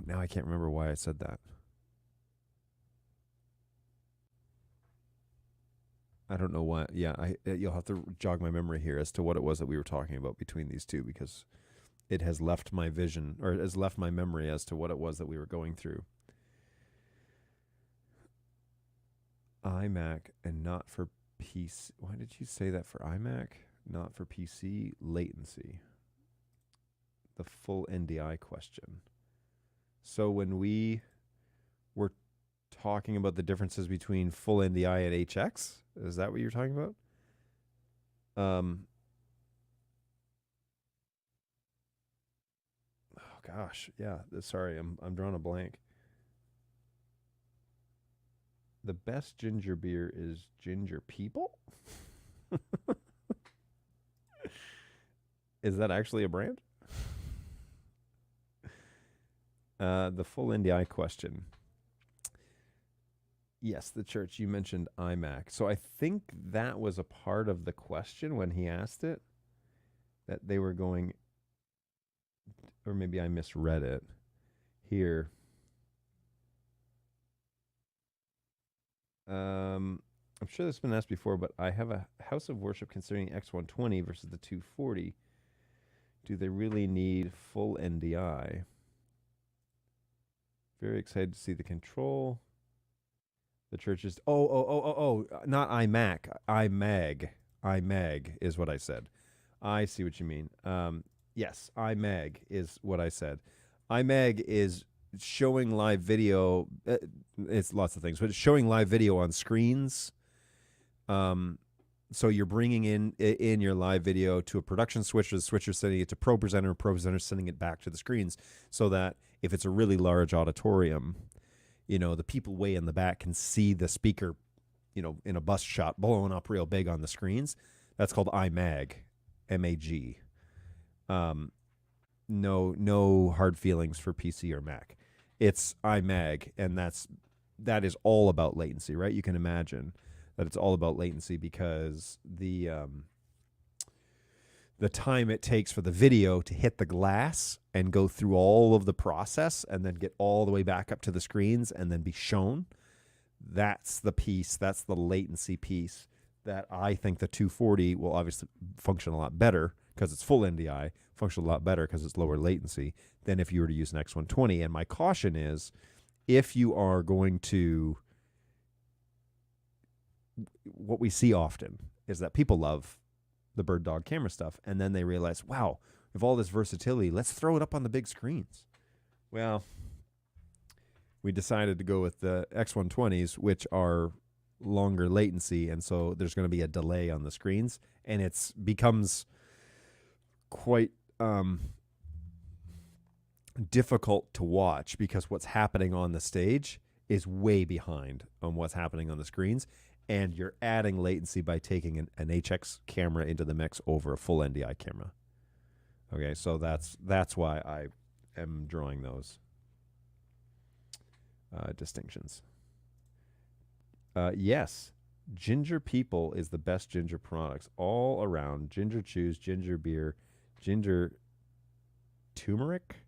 Now I can't remember why I said that. I don't know why. Yeah, you'll have to jog my memory here as to what it was that we were talking about between these two, because it has left my vision, or it has left my memory as to what it was that we were going through. iMac and not for PC. Why did you say that for iMac? Not for PC? Latency. The full NDI question. So when we were talking about the differences between full NDI and HX, is that what you're talking about? Oh gosh, yeah. Sorry, I'm drawing a blank. The best ginger beer is Ginger People? Is that actually a brand? The full NDI question. Yes, the church. You mentioned iMac. So I think that was a part of the question when he asked it, that they were going, or maybe I misread it here. I'm sure this has been asked before, but I have a house of worship considering X120 versus the 240. Do they really need full NDI? Very excited to see the control. The church is not iMac, iMag. iMag is what I said. I see what you mean. Yes, iMag is what I said. iMag is showing live video. It's lots of things, but it's showing live video on screens. So you're bringing in your live video to a production switcher. The switcher sending it to Pro Presenter sending it back to the screens, so that if it's a really large auditorium, the people way in the back can see the speaker, in a bus shot blowing up real big on the screens. That's called iMag, MAG. No hard feelings for PC or Mac. It's iMag, and that is all about latency, right? You can imagine that it's all about latency because the time it takes for the video to hit the glass and go through all of the process and then get all the way back up to the screens and then be shown, that's the piece, that's the latency piece that I think the 240 will obviously function a lot better because it's full NDI, function a lot better because it's lower latency than if you were to use an X120. And my caution is, if you are going to, what we see often is that people love the Bird Dog camera stuff, and then they realize, wow, we have all this versatility, let's throw it up on the big screens. Well, we decided to go with the X120s, which are longer latency, and so there's going to be a delay on the screens, and it becomes quite difficult to watch because what's happening on the stage is way behind on what's happening on the screens, and you're adding latency by taking an HX camera into the mix over a full NDI camera. Okay, so that's why I am drawing those distinctions. Yes, Ginger People is the best ginger products all around. Ginger chews, ginger beer, ginger turmeric,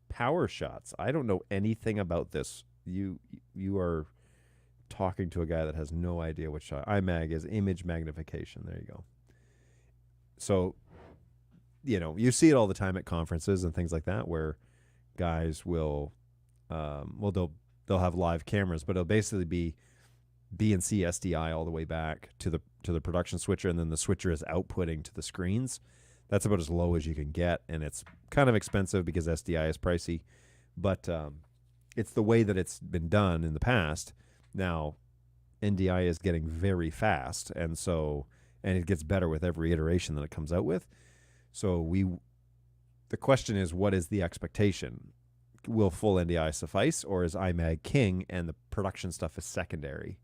power shots. I don't know anything about this. You are talking to a guy that has no idea what shot. iMag is image magnification. There you go. So, you see it all the time at conferences and things like that, where guys will, they'll have live cameras, but it'll basically be BNC SDI all the way back to the production switcher, and then the switcher is outputting to the screens. That's about as low as you can get, and it's kind of expensive because SDI is pricey, but it's the way that it's been done in the past. Now, NDI is getting very fast, and it gets better with every iteration that it comes out with. So the question is, what is the expectation? Will full NDI suffice, or is iMag king and the production stuff is secondary?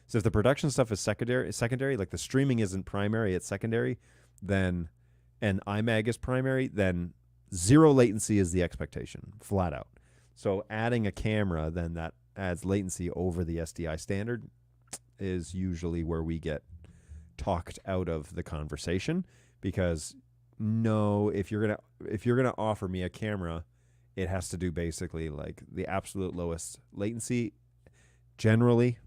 So if the production stuff is secondary, like the streaming isn't primary, it's secondary, and iMag is primary, then zero latency is the expectation, flat out. So adding a camera, then that adds latency over the SDI standard, is usually where we get talked out of the conversation, because if you're gonna offer me a camera, it has to do basically like the absolute lowest latency. Generally,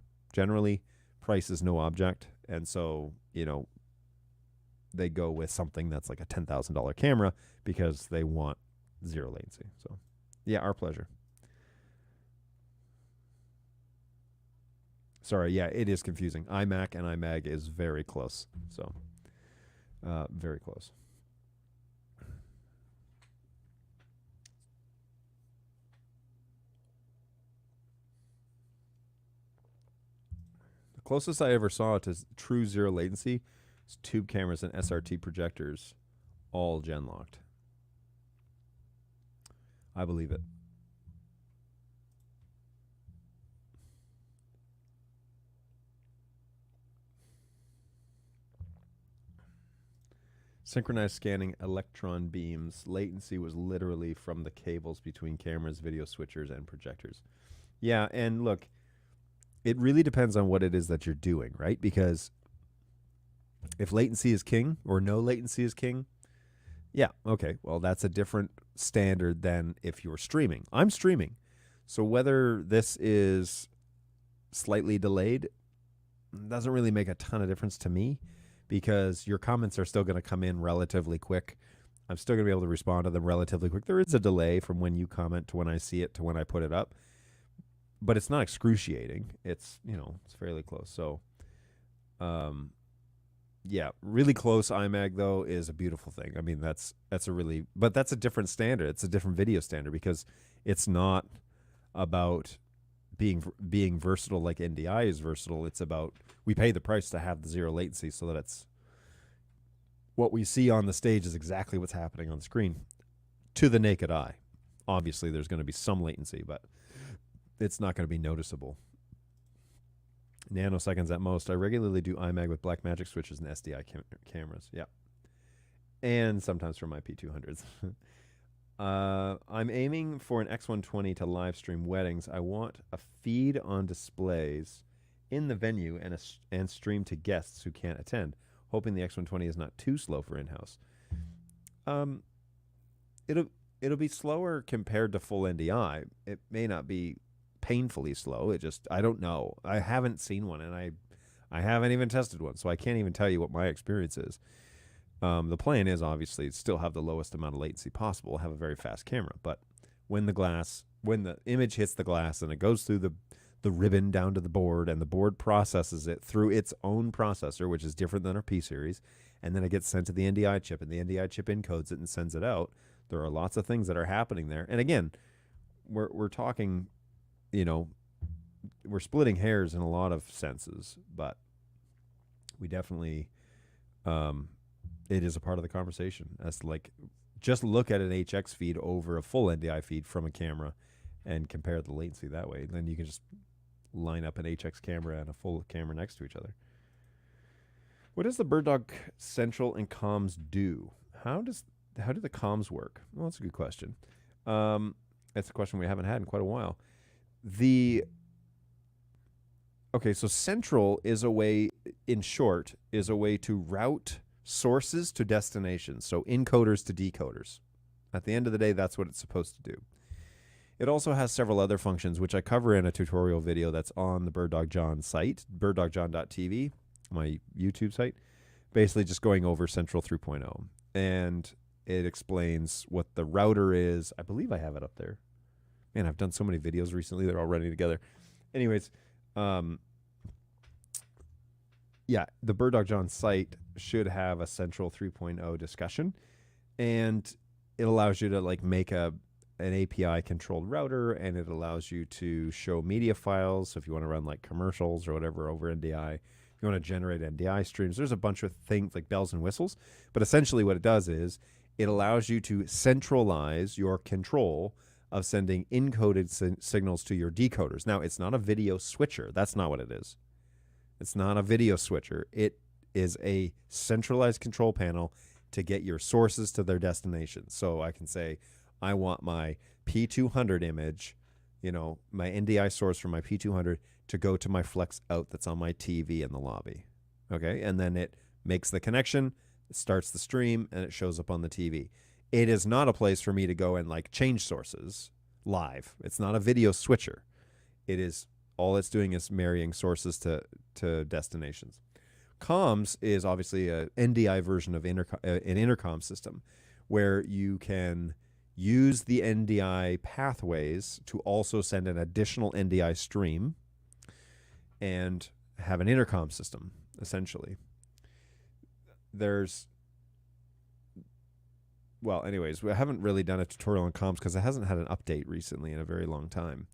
price is no object, and so they go with something that's like a $10,000 camera because they want zero latency. So, yeah, our pleasure. Sorry, yeah, it is confusing. iMac and iMag is very close. So, very close. The closest I ever saw to true zero latency is tube cameras and SRT projectors, all gen locked. I believe it. Synchronized scanning electron beams. Latency was literally from the cables between cameras, video switchers, and projectors. Yeah, and look, it really depends on what it is that you're doing, right? Because if latency is king or no latency is king, yeah, okay, well, that's a different standard than if you're streaming. I'm streaming. So whether this is slightly delayed doesn't really make a ton of difference to me because your comments are still going to come in relatively quick. I'm still going to be able to respond to them relatively quick. There is a delay from when you comment to when I see it to when I put it up, but it's not excruciating. It's, it's fairly close. So, yeah, really close IMAG though is a beautiful thing. I mean, that's a different standard. It's a different video standard because it's not about being versatile like NDI is versatile. It's about we pay the price to have the zero latency so that it's what we see on the stage is exactly what's happening on screen to the naked eye. Obviously, there's going to be some latency, but it's not going to be noticeable. Nanoseconds at most. I regularly do IMAG with Blackmagic switches and SDI cameras. Yeah. And sometimes for my P200s. I'm aiming for an X120 to live stream weddings. I want a feed on displays in the venue and stream to guests who can't attend, hoping the X120 is not too slow for in-house. It'll be slower compared to full NDI. It may not be painfully slow. I don't know. I haven't seen one, and I haven't even tested one, so I can't even tell you what my experience is. The plan is obviously still have the lowest amount of latency possible, have a very fast camera, but when the image hits the glass and it goes through the ribbon down to the board, and the board processes it through its own processor, which is different than our P series, and then it gets sent to the NDI chip, and the NDI chip encodes it and sends it out. There are lots of things that are happening there, and again, we're talking, we're splitting hairs in a lot of senses, but we definitely, it is a part of the conversation. As like, just look at an HX feed over a full NDI feed from a camera and compare the latency that way. Then you can just line up an HX camera and a full camera next to each other. What does the BirdDog Central and comms do? How do the comms work? Well, that's a good question. That's a question we haven't had in quite a while. Okay, so Central is a way, in short, is a way to route sources to destinations, so encoders to decoders. At the end of the day, that's what it's supposed to do. It also has several other functions, which I cover in a tutorial video that's on the BirdDog John site, birddogjohn.tv, my YouTube site, basically just going over Central 3.0. And it explains what the router is. I believe I have it up there. Man, I've done so many videos recently. They're all running together. Anyways, yeah, the BirdDog John site should have a Central 3.0 discussion. And it allows you to like make an API controlled router, and it allows you to show media files. So if you want to run like commercials or whatever over NDI, if you want to generate NDI streams, there's a bunch of things like bells and whistles. But essentially what it does is it allows you to centralize your control of sending encoded signals to your decoders. Now, it's not a video switcher. That's not what it is. It's not a video switcher. It is a centralized control panel to get your sources to their destinations. So I can say, I want my P200 image, my NDI source for my P200 to go to my flex out that's on my TV in the lobby. Okay, and then it makes the connection, it starts the stream, and it shows up on the TV. It is not a place for me to go and like change sources live. It's not a video switcher. It is, all it's doing is marrying sources to destinations. Comms is obviously a NDI version of an intercom system where you can use the NDI pathways to also send an additional NDI stream and have an intercom system, essentially. Anyways, we haven't really done a tutorial on comms because it hasn't had an update recently in a very long time.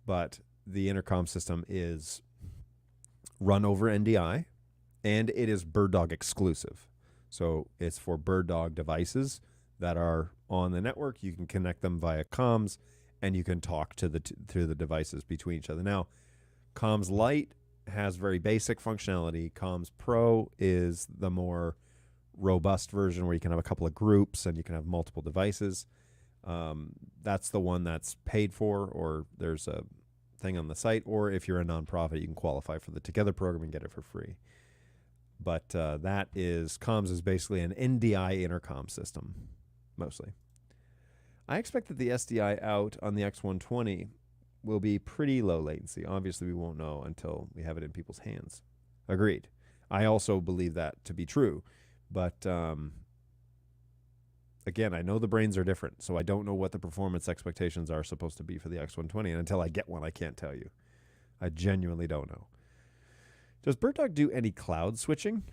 But the intercom system is run over NDI, and it is BirdDog exclusive. So it's for BirdDog devices that are on the network. You can connect them via comms, and you can talk to the devices between each other. Now, Comms Lite has very basic functionality. Comms Pro is the more robust version where you can have a couple of groups and you can have multiple devices. That's the one that's paid for, or there's a thing on the site, or if you're a nonprofit, you can qualify for the Together program and get it for free. But comms is basically an NDI intercom system, mostly. I expect that the SDI out on the X120 will be pretty low latency. Obviously, we won't know until we have it in people's hands. Agreed. I also believe that to be true. But again, I know the brains are different, so I don't know what the performance expectations are supposed to be for the X120. And until I get one, I can't tell you. I genuinely don't know. Does BirdDog do any cloud switching?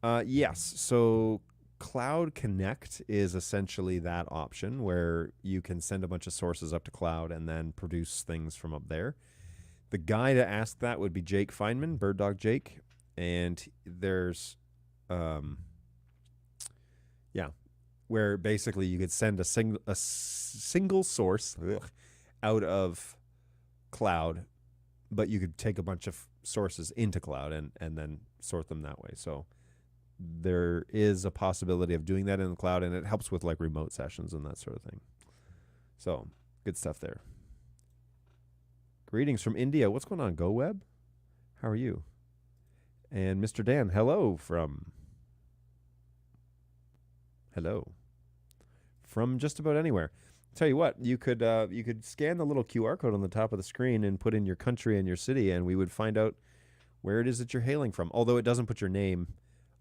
Yes. So Cloud Connect is essentially that option where you can send a bunch of sources up to cloud and then produce things from up there. The guy to ask that would be Jake Feynman, BirdDog Jake. And there's, where basically you could send a single source out of cloud, but you could take a bunch of sources into cloud and then sort them that way. So there is a possibility of doing that in the cloud, and it helps with like remote sessions and that sort of thing. So good stuff there. Greetings from India. What's going on, GoWeb? How are you? And Mr. Dan, hello from just about anywhere. Tell you what, you could scan the little QR code on the top of the screen and put in your country and your city, and we would find out where it is that you're hailing from. Although it doesn't put your name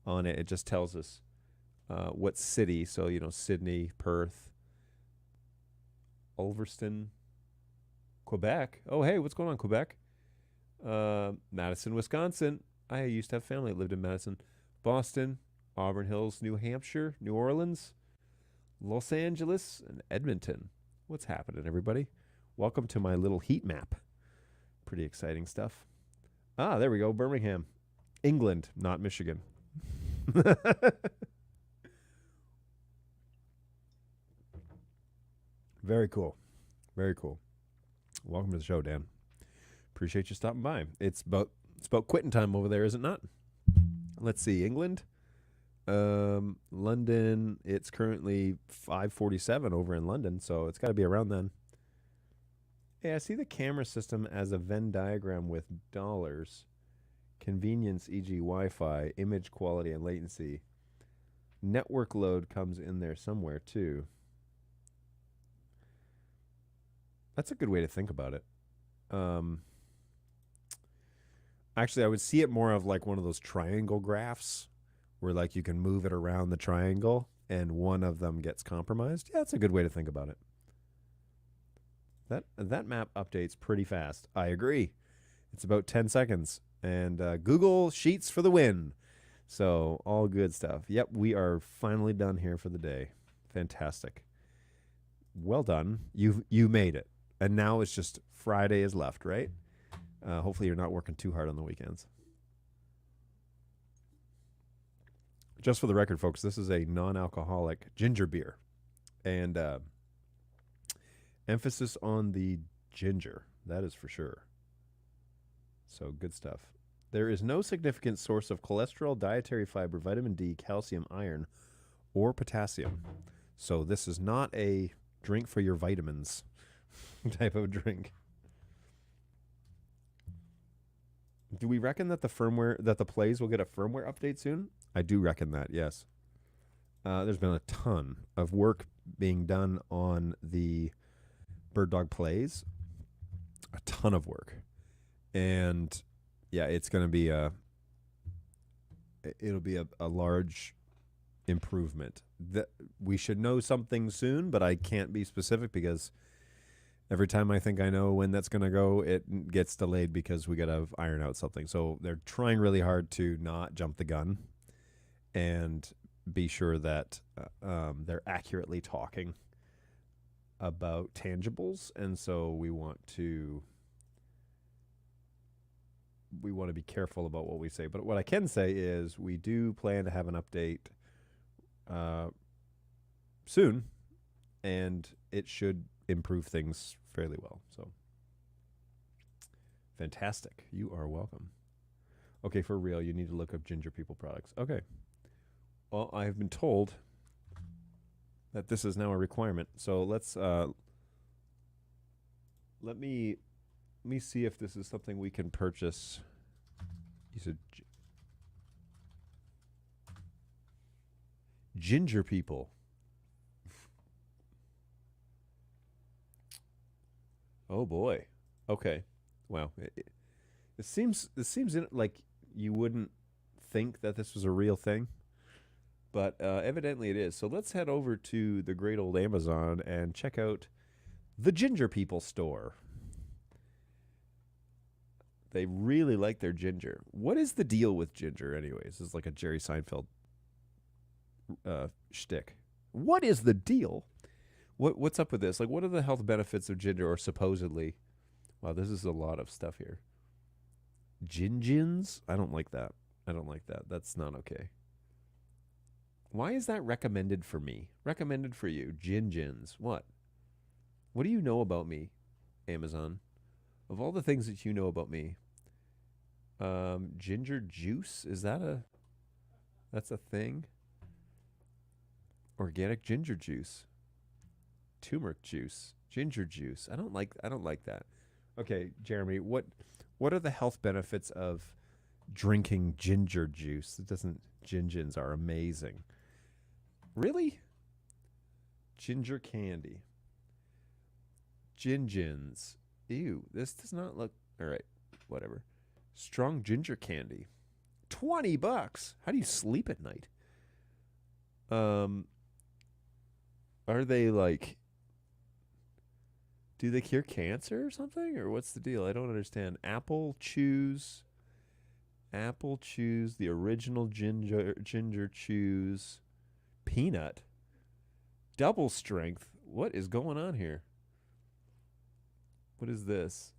on it, it just tells us what city. So, you know, Sydney, Perth, Ulverston, Quebec. Oh, hey, what's going on, Quebec? Madison, Wisconsin. I used to have family that lived in Madison. Boston, Auburn Hills, New Hampshire, New Orleans, Los Angeles, and Edmonton. What's happening, everybody? Welcome to my little heat map. Pretty exciting stuff. Ah, there we go. Birmingham, England, not Michigan. Very cool. Very cool. Welcome to the show, Dan. Appreciate you stopping by. It's about quitting time over there, is it not? Let's see. England. London, it's currently 5:47 over in London, so it's got to be around then. Yeah, I see the camera system as a Venn diagram with dollars. Convenience, e.g. Wi-Fi, image quality, and latency. Network load comes in there somewhere, too. That's a good way to think about it. Actually, I would see it more of like one of those triangle graphs where like you can move it around the triangle and one of them gets compromised. Yeah, that's a good way to think about it. That map updates pretty fast. I agree. It's about 10 seconds. And Google Sheets for the win. So all good stuff. Yep, we are finally done here for the day. Fantastic. Well done. You made it. And now it's just Friday is left, right? Hopefully you're not working too hard on the weekends. Just for the record, folks, this is a non-alcoholic ginger beer. And emphasis on the ginger. That is for sure. So good stuff. There is no significant source of cholesterol, dietary fiber, vitamin D, calcium, iron, or potassium. So this is not a drink for your vitamins type of drink. Do we reckon that the plays will get a firmware update soon? I do reckon that, yes. There's been a ton of work being done on the BirdDog plays. A ton of work. And yeah, it's going to be it'll be a large improvement. That we should know something soon, but I can't be specific because every time I think I know when that's going to go, it gets delayed because we got to iron out something. So they're trying really hard to not jump the gun and be sure that they're accurately talking about tangibles. And so we want to be careful about what we say. But what I can say is we do plan to have an update soon, and it should improve things fairly well. So fantastic. You are welcome. Okay, for real, you need to look up Ginger People products. Okay. Well, I have been told that this is now a requirement. So let me me see if this is something we can purchase. You said ginger people. Oh boy. Okay. Wow. It seems like you wouldn't think that this was a real thing, but evidently it is. So let's head over to the great old Amazon and check out the Ginger People store. They really like their ginger. What is the deal with ginger, anyways? This is like a Jerry Seinfeld shtick. What is the deal? What's up with this? Like, what are the health benefits of ginger, or supposedly? Wow, this is a lot of stuff here. Gingins? I don't like that. I don't like that. That's not okay. Why is that recommended for me? Recommended for you. Gingins. What? What do you know about me, Amazon? Of all the things that you know about me, ginger juice, that's a thing? Organic ginger juice. Turmeric juice. Ginger juice. I don't like that. Okay, Jeremy, what are the health benefits of drinking ginger juice? Gingins are amazing. Really? Ginger candy. Gingins. Ew, this does not look... All right, whatever. Strong ginger candy. $20. How do you sleep at night? Are they like... Do they cure cancer or something? Or what's the deal? I don't understand. Apple chews. The original ginger chews. Peanut. Double strength. What is going on here? What is this?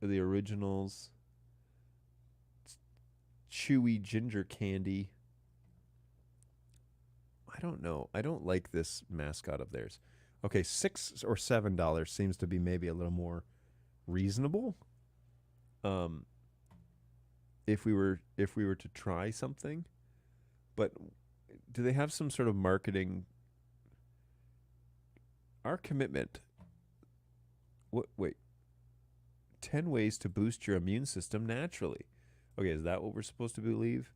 The originals. Chewy ginger candy. I don't know. I don't like this mascot of theirs. Okay, $6 or $7 seems to be maybe a little more reasonable. If we were to try something, but do they have some sort of marketing? Our commitment. Wait. 10 ways to boost your immune system naturally. Okay, is that what we're supposed to believe?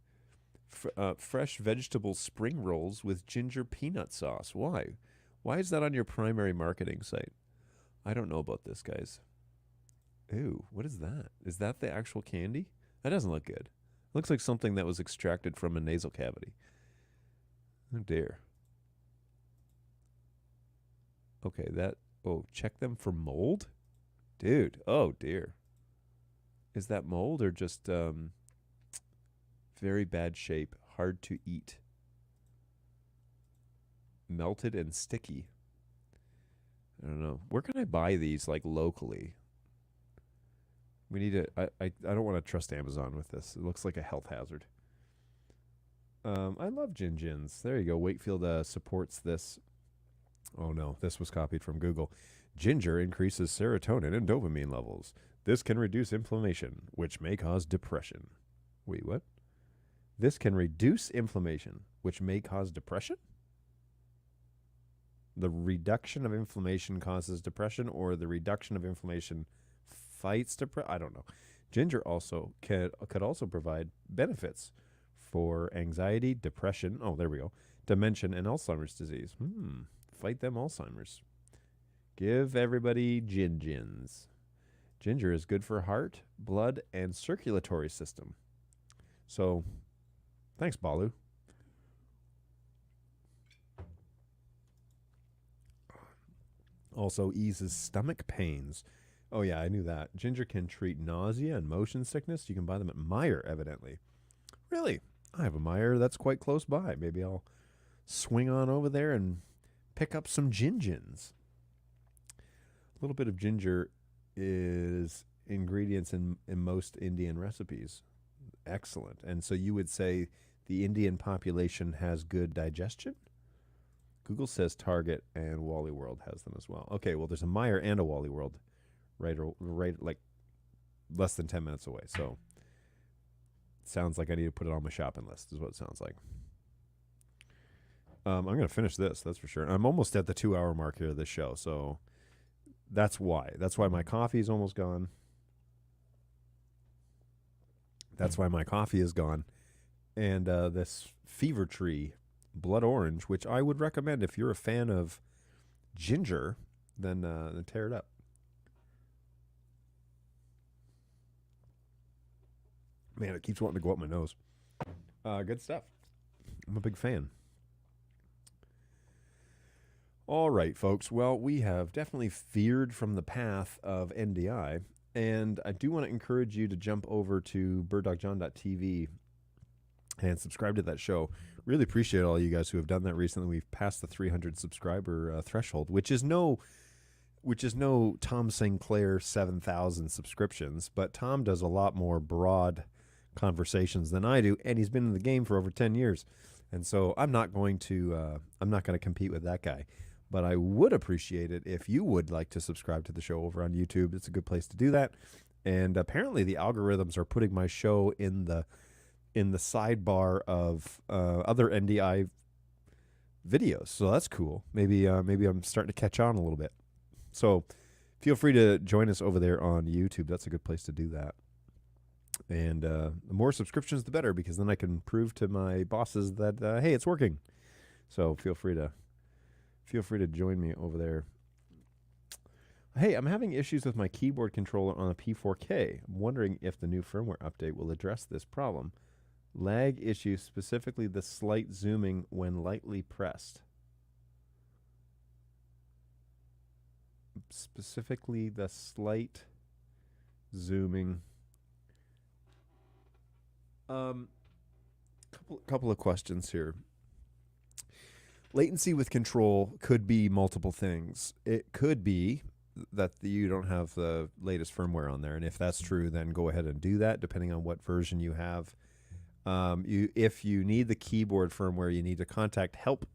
Fresh vegetable spring rolls with ginger peanut sauce. Why? Why is that on your primary marketing site? I don't know about this, guys. Ew, what is that? Is that the actual candy? That doesn't look good. It looks like something that was extracted from a nasal cavity. Oh, dear. Okay, check them for mold? Dude, oh, dear. Is that mold or just very bad shape, hard to eat? Melted and sticky. I don't know. Where can I buy these, like, locally? We need to... I don't want to trust Amazon with this. It looks like a health hazard. I love Gingins. There you go. Wakefield supports this. Oh, no. This was copied from Google. Ginger increases serotonin and dopamine levels. This can reduce inflammation, which may cause depression. Wait, what? This can reduce inflammation, which may cause depression? The reduction of inflammation causes depression, or the reduction of inflammation fights depression? I don't know. Ginger also could also provide benefits for anxiety, depression, oh, there we go, dementia, and Alzheimer's disease. Fight them Alzheimer's. Give everybody Gingins. Ginger is good for heart, blood, and circulatory system. So, thanks, Balu. Also eases stomach pains. Oh, yeah, I knew that. Ginger can treat nausea and motion sickness. You can buy them at Meijer, evidently. Really? I have a Meijer that's quite close by. Maybe I'll swing on over there and pick up some Gingins. A little bit of ginger is ingredients in most Indian recipes. Excellent. And so you would say the Indian population has good digestion? Google says Target and Wally World has them as well. Okay, well, there's a Meijer and a Wally World right like less than 10 minutes away. So it sounds like I need to put it on my shopping list is what it sounds like. I'm going to finish this, that's for sure. I'm almost at the 2-hour mark here of this show, so that's why. That's why my coffee is almost gone. That's why my coffee is gone. And this Fever Tree Blood Orange, which I would recommend if you're a fan of ginger, then tear it up. Man, it keeps wanting to go up my nose. Good stuff. I'm a big fan. All right, folks. Well, we have definitely veered from the path of NDI, and I do want to encourage you to jump over to birddogjohn.tv and subscribe to that show. Really appreciate all you guys who have done that recently. We've passed the 300 subscriber threshold, which is no Tom Sinclair 7,000 subscriptions, but Tom does a lot more broad conversations than I do, and he's been in the game for over 10 years. And so I'm not going to compete with that guy. But I would appreciate it if you would like to subscribe to the show over on YouTube. It's a good place to do that. And apparently the algorithms are putting my show in the sidebar of other NDI videos. So that's cool. Maybe I'm starting to catch on a little bit. So feel free to join us over there on YouTube. That's a good place to do that. And the more subscriptions, the better, because then I can prove to my bosses that, hey, it's working. So feel free to join me over there. Hey, I'm having issues with my keyboard controller on the P4K. I'm wondering if the new firmware update will address this problem. Lag issue, specifically the slight zooming when lightly pressed. Specifically the slight zooming. Couple of questions here. Latency with control could be multiple things. It could be that you don't have the latest firmware on there, and if that's true, then go ahead and do that, depending on what version you have. If you need the keyboard firmware, you need to contact help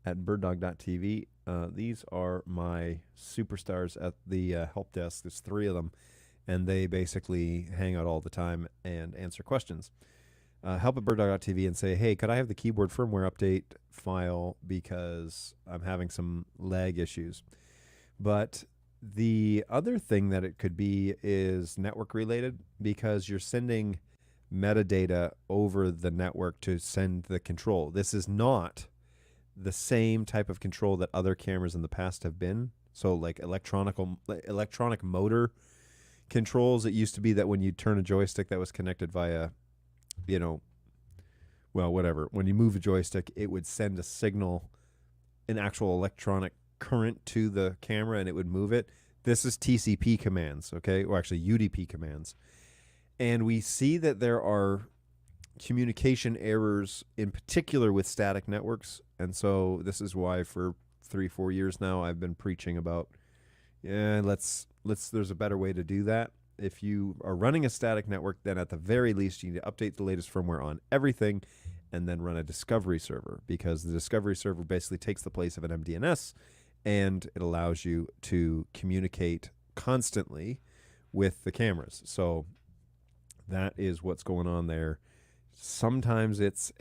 at birddog.tv. These are my superstars at the help desk. There's 3 of them, and they basically hang out all the time and answer questions. Help at birddog.tv and say, hey, could I have the keyboard firmware update file because I'm having some lag issues. But the other thing that it could be is network related, because you're sending metadata over the network to send the control. This is not the same type of control that other cameras in the past have been. So like electronic motor controls, it used to be that when you turn a joystick that was connected via, when you move a joystick, it would send a signal, an actual electronic current to the camera, and it would move it. This is TCP commands, okay? Or actually UDP commands. And we see that there are communication errors, in particular with static networks. And so this is why for 3-4 years now I've been preaching about, there's a better way to do that. If you are running a static network, then at the very least you need to update the latest firmware on everything and then run a discovery server, because the discovery server basically takes the place of an MDNS, and it allows you to communicate constantly with the cameras. So that is what's going on there. Sometimes it's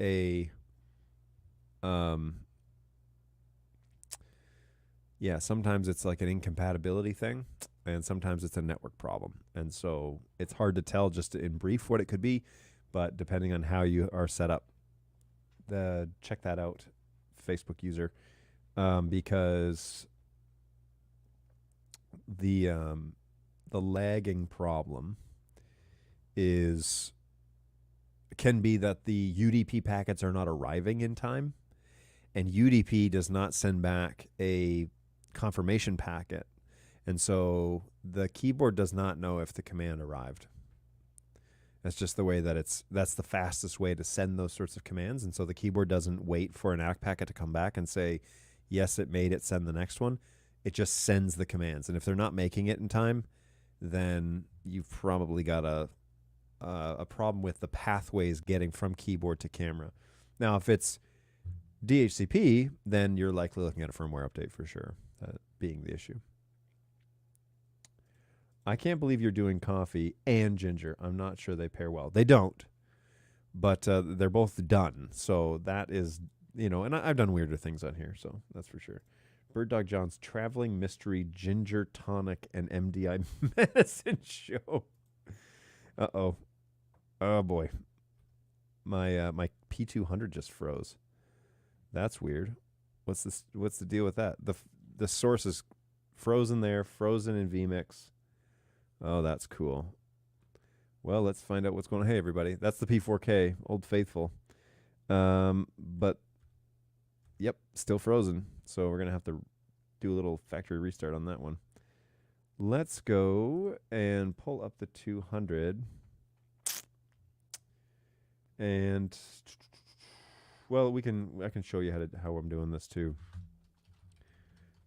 sometimes it's like an incompatibility thing, and sometimes it's a network problem. And so it's hard to tell just in brief what it could be, but depending on how you are set up, check that out, Facebook user, because the lagging problem can be that the UDP packets are not arriving in time, and UDP does not send back a confirmation packet, and so the keyboard does not know if the command arrived. That's just the way that that's the fastest way to send those sorts of commands, and so the keyboard doesn't wait for an ACK packet to come back and say, yes, it made it, send the next one. It just sends the commands, and if they're not making it in time, then you've probably got a problem with the pathways getting from keyboard to camera. Now, if it's DHCP, then you're likely looking at a firmware update for sure, being the issue. I can't believe you're doing coffee and ginger. I'm not sure they pair well. They don't, but they're both done. So that is, and I've done weirder things on here, so that's for sure. Bird Dog John's Traveling Mystery Ginger Tonic and MDI Medicine Show. Uh-oh. Oh boy, my P200 just froze. That's weird. What's this? What's the deal with that? The source is frozen there, frozen in vMix. Oh, that's cool. Well, let's find out what's going on. Hey, everybody, that's the P4K, Old Faithful. But yep, still frozen. So we're gonna have to do a little factory restart on that one. Let's go and pull up the 200. And well, I can show you how I'm doing this too.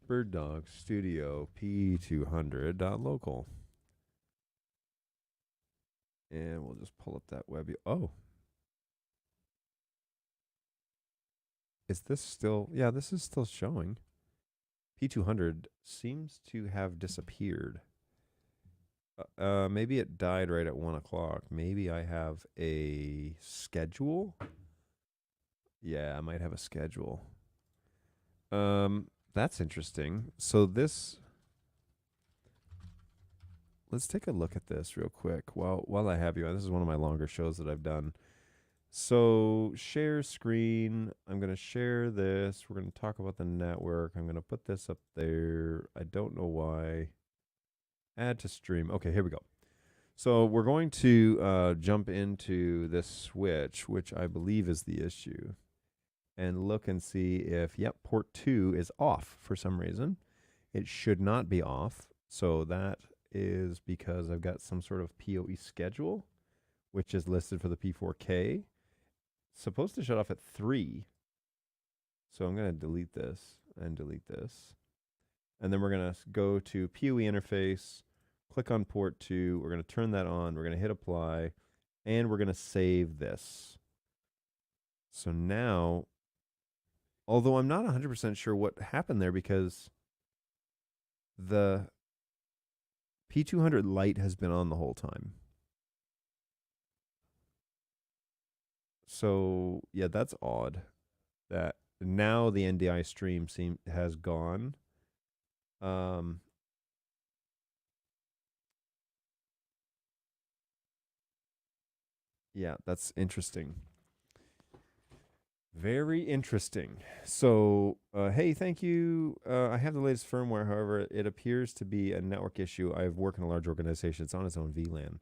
Bird Dog Studio P200.local. And we'll just pull up that web. Oh. Is this still? Yeah, this is still showing. P200 seems to have disappeared. Maybe it died right at 1 o'clock. Maybe I have a schedule. Yeah, I might have a schedule. That's interesting. So this, let's take a look at this real quick while I have you. This is one of my longer shows that I've done. So share screen. I'm going to share this. We're going to talk about the network. I'm going to put this up there. I don't know why. Add to stream. Okay, here we go. So we're going to jump into this switch, which I believe is the issue, and look and see if, yep, port 2 is off for some reason. It should not be off. So that is because I've got some sort of PoE schedule, which is listed for the P4K. Supposed to shut off at 3. So I'm going to delete this and delete this. And then we're going to go to PoE interface, click on port 2. We're going to turn that on. We're going to hit apply, and we're going to save this. So now, although I'm not 100% sure what happened there because the P200 light has been on the whole time. So, yeah, that's odd that now the NDI stream has gone. Yeah, that's interesting. Very interesting. So, hey, thank you. I have the latest firmware. However, it appears to be a network issue. I work in a large organization. It's on its own VLAN.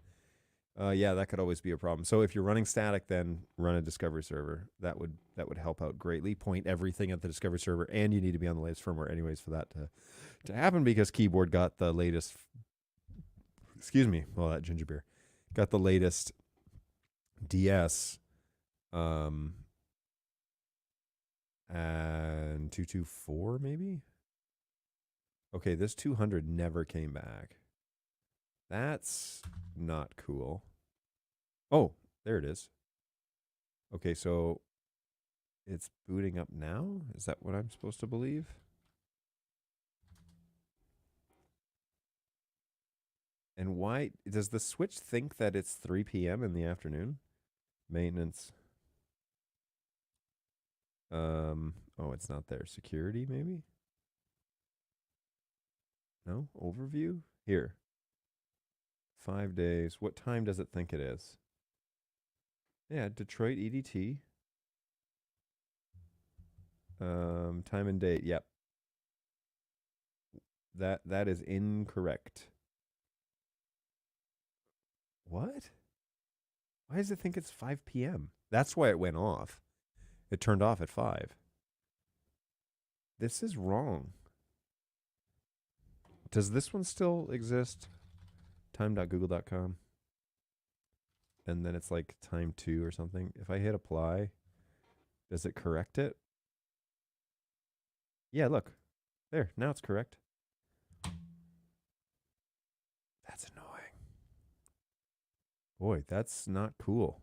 Yeah, that could always be a problem. So if you're running static, then run a discovery server. That would help out greatly. Point everything at the discovery server, and you need to be on the latest firmware anyways for that to happen because keyboard got the latest. Excuse me. Well, that ginger beer got the latest DS. And 224 maybe. Okay, this 200 never came back. That's not cool. Oh, there it is. Okay, so it's booting up now? Is that what I'm supposed to believe? And why does the switch think that it's 3 p.m. in the afternoon? Maintenance. Oh, it's not there. Security, maybe? No? Overview? Here. 5 days. What time does it think it is? Yeah, Detroit EDT. Time and date. Yep. That is incorrect. What? Why does it think it's 5 p.m.? That's why it went off. It turned off at 5. This is wrong. Does this one still exist? Time.google.com. And then it's like time 2 or something. If I hit apply, does it correct it? Yeah, look. There, now it's correct. That's annoying. Boy, that's not cool.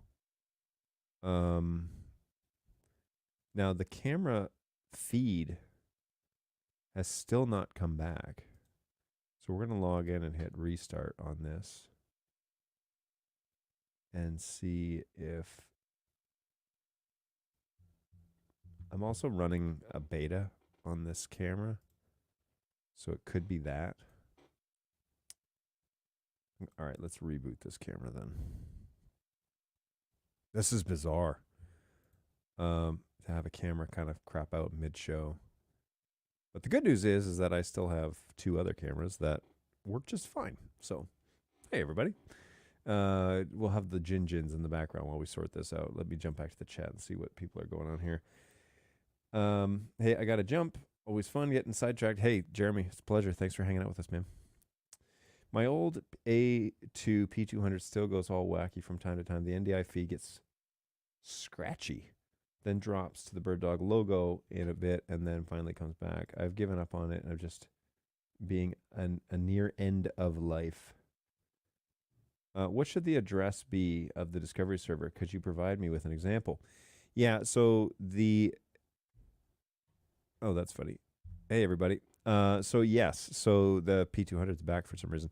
Now the camera feed has still not come back. So we're going to log in and hit restart on this and see if I'm also running a beta on this camera. So it could be that. All right, let's reboot this camera then. This is bizarre. To have a camera kind of crap out mid-show. But the good news is that I still have 2 other cameras that work just fine. So, hey, everybody. We'll have the Jins in the background while we sort this out. Let me jump back to the chat and see what people are going on here. Hey, I got to jump. Always fun getting sidetracked. Hey, Jeremy, it's a pleasure. Thanks for hanging out with us, man. My old A2 P200 still goes all wacky from time to time. The NDI feed gets scratchy, then drops to the Bird Dog logo in a bit, and then finally comes back. I've given up on it. I'm just being a near end of life. What should the address be of the Discovery server? Could you provide me with an example? Yeah, so oh, that's funny. Hey, everybody. So yes, so the P200 is back for some reason.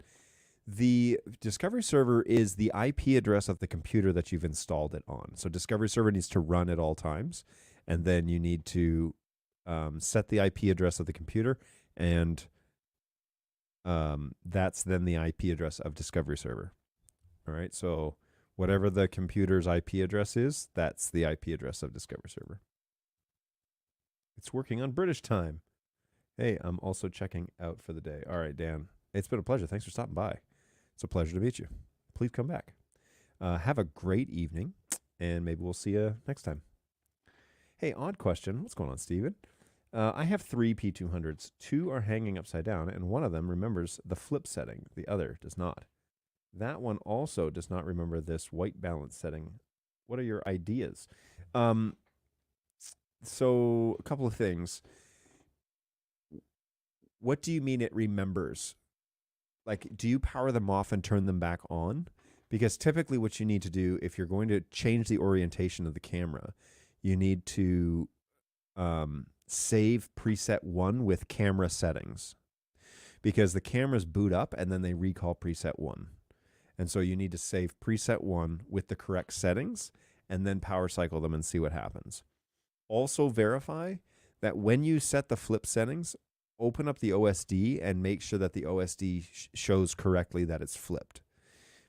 The Discovery server is the IP address of the computer that you've installed it on. So Discovery server needs to run at all times, and then you need to set the IP address of the computer, and that's then the IP address of Discovery server. All right, so whatever the computer's IP address is, that's the IP address of Discovery server. It's working on British time. Hey, I'm also checking out for the day. All right, Dan, it's been a pleasure. Thanks for stopping by. It's a pleasure to meet you. Please come back. Have a great evening, and maybe we'll see you next time. Hey, odd question. What's going on, Steven? I have 3 P200s. 2 are hanging upside down, and one of them remembers the flip setting. The other does not. That one also does not remember this white balance setting. What are your ideas? So a couple of things. What do you mean it remembers? Like, do you power them off and turn them back on? Because typically what you need to do if you're going to change the orientation of the camera, you need to save preset 1 with camera settings. Because the cameras boot up and then they recall preset 1. And so you need to save preset 1 with the correct settings and then power cycle them and see what happens. Also verify that when you set the flip settings, open up the OSD and make sure that the OSD shows correctly that it's flipped.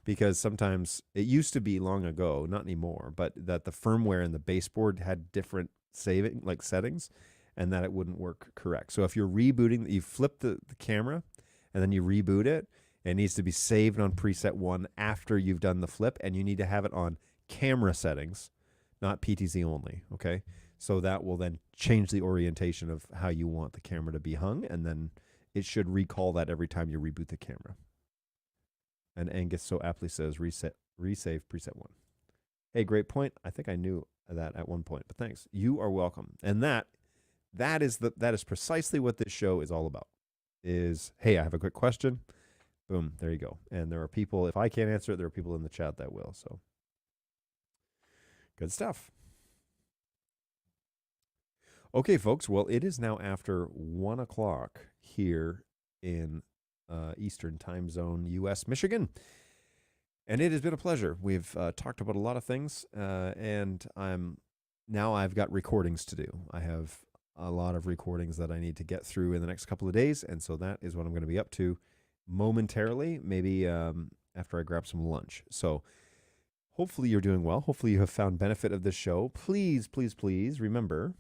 Because sometimes, it used to be long ago, not anymore, but that the firmware and the baseboard had different settings, and that it wouldn't work correct. So if you're rebooting, you flip the camera and then you reboot it, it needs to be saved on preset 1 after you've done the flip, and you need to have it on camera settings, not PTZ only, okay? So that will then change the orientation of how you want the camera to be hung, and then it should recall that every time you reboot the camera. And Angus so aptly says, resave preset 1. Hey, great point. I think I knew that at one point, but thanks. You are welcome. And that is precisely what this show is all about. Is, hey, I have a quick question. Boom, there you go. And there are people, if I can't answer it, there are people in the chat that will. So good stuff. Okay, folks. Well, it is now after 1 o'clock here in Eastern Time Zone, U.S., Michigan. And it has been a pleasure. We've talked about a lot of things, and I've got recordings to do. I have a lot of recordings that I need to get through in the next couple of days, and so that is what I'm going to be up to momentarily, maybe after I grab some lunch. So hopefully you're doing well. Hopefully you have found benefit of this show. Please, please, please remember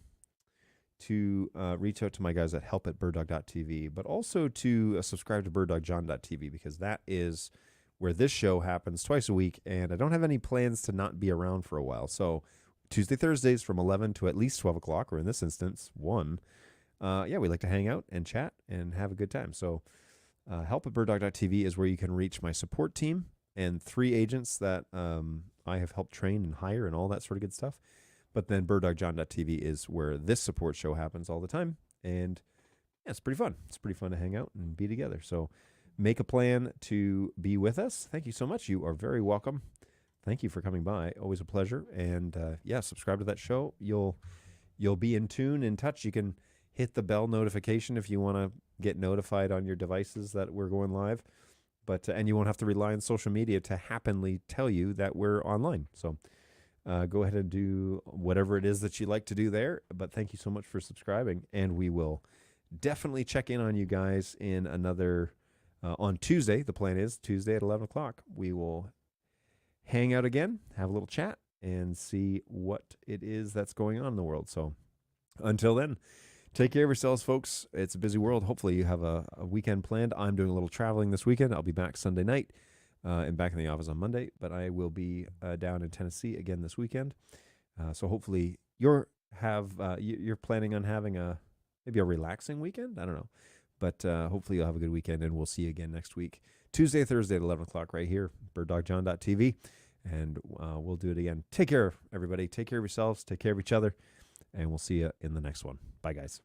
to reach out to my guys at help@birddog.tv, but also to subscribe to birddogjohn.tv, because that is where this show happens twice a week, and I don't have any plans to not be around for a while. So Tuesday, Thursdays from 11 to at least 12 o'clock, or in this instance, 1. We like to hang out and chat and have a good time. So help@birddog.tv is where you can reach my support team and 3 agents that I have helped train and hire and all that sort of good stuff. But then birddogjohn.tv is where this support show happens all the time. And yeah, it's pretty fun. It's pretty fun to hang out and be together. So make a plan to be with us. Thank you so much. You are very welcome. Thank you for coming by. Always a pleasure. And subscribe to that show. You'll be in tune, in touch. You can hit the bell notification if you want to get notified on your devices that we're going live. But and you won't have to rely on social media to happily tell you that we're online. So go ahead and do whatever it is that you like to do there. But thank you so much for subscribing. And we will definitely check in on you guys in another on Tuesday. The plan is Tuesday at 11 o'clock. We will hang out again, have a little chat, and see what it is that's going on in the world. So until then, take care of yourselves, folks. It's a busy world. Hopefully you have a weekend planned. I'm doing a little traveling this weekend. I'll be back Sunday night and back in the office on Monday, but I will be down in Tennessee again this weekend. So hopefully you're planning on having maybe a relaxing weekend. I don't know, but hopefully you'll have a good weekend, and we'll see you again next week, Tuesday, Thursday at 11 o'clock right here, birddogjohn.tv, and we'll do it again. Take care, everybody. Take care of yourselves. Take care of each other, and we'll see you in the next one. Bye, guys.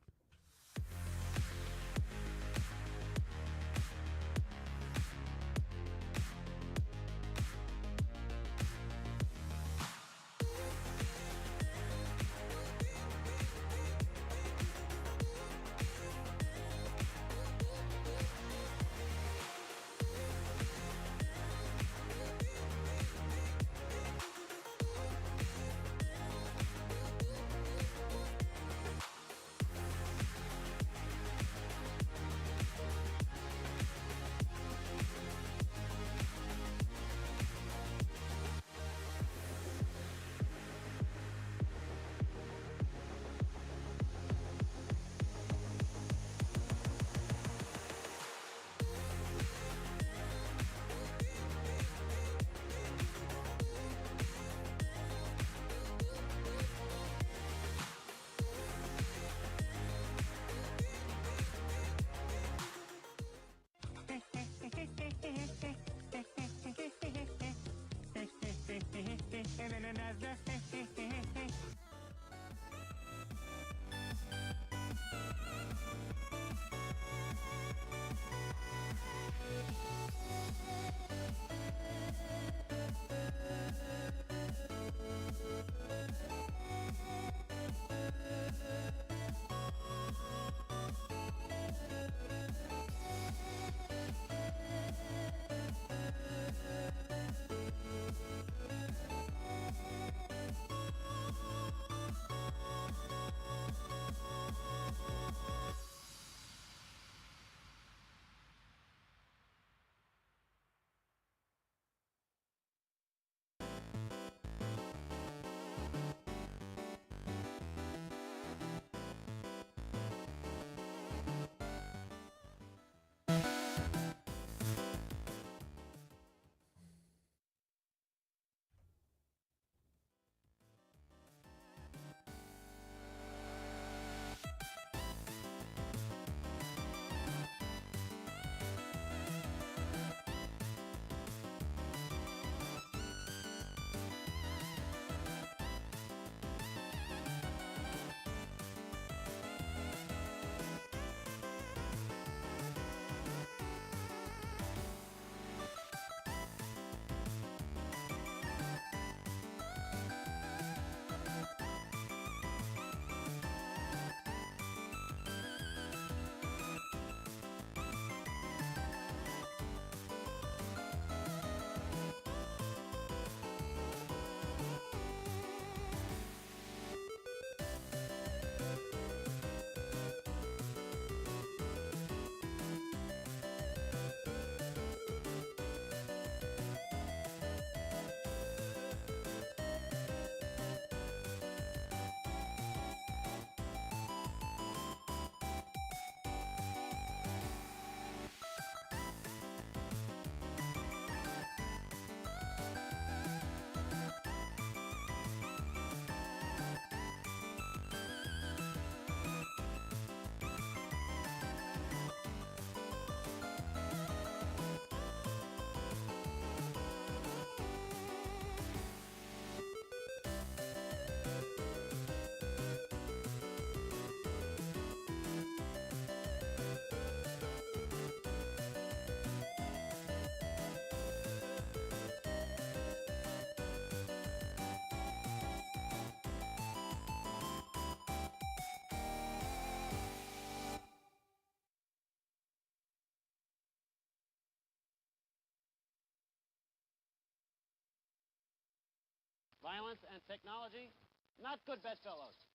Violence and technology, not good bedfellows.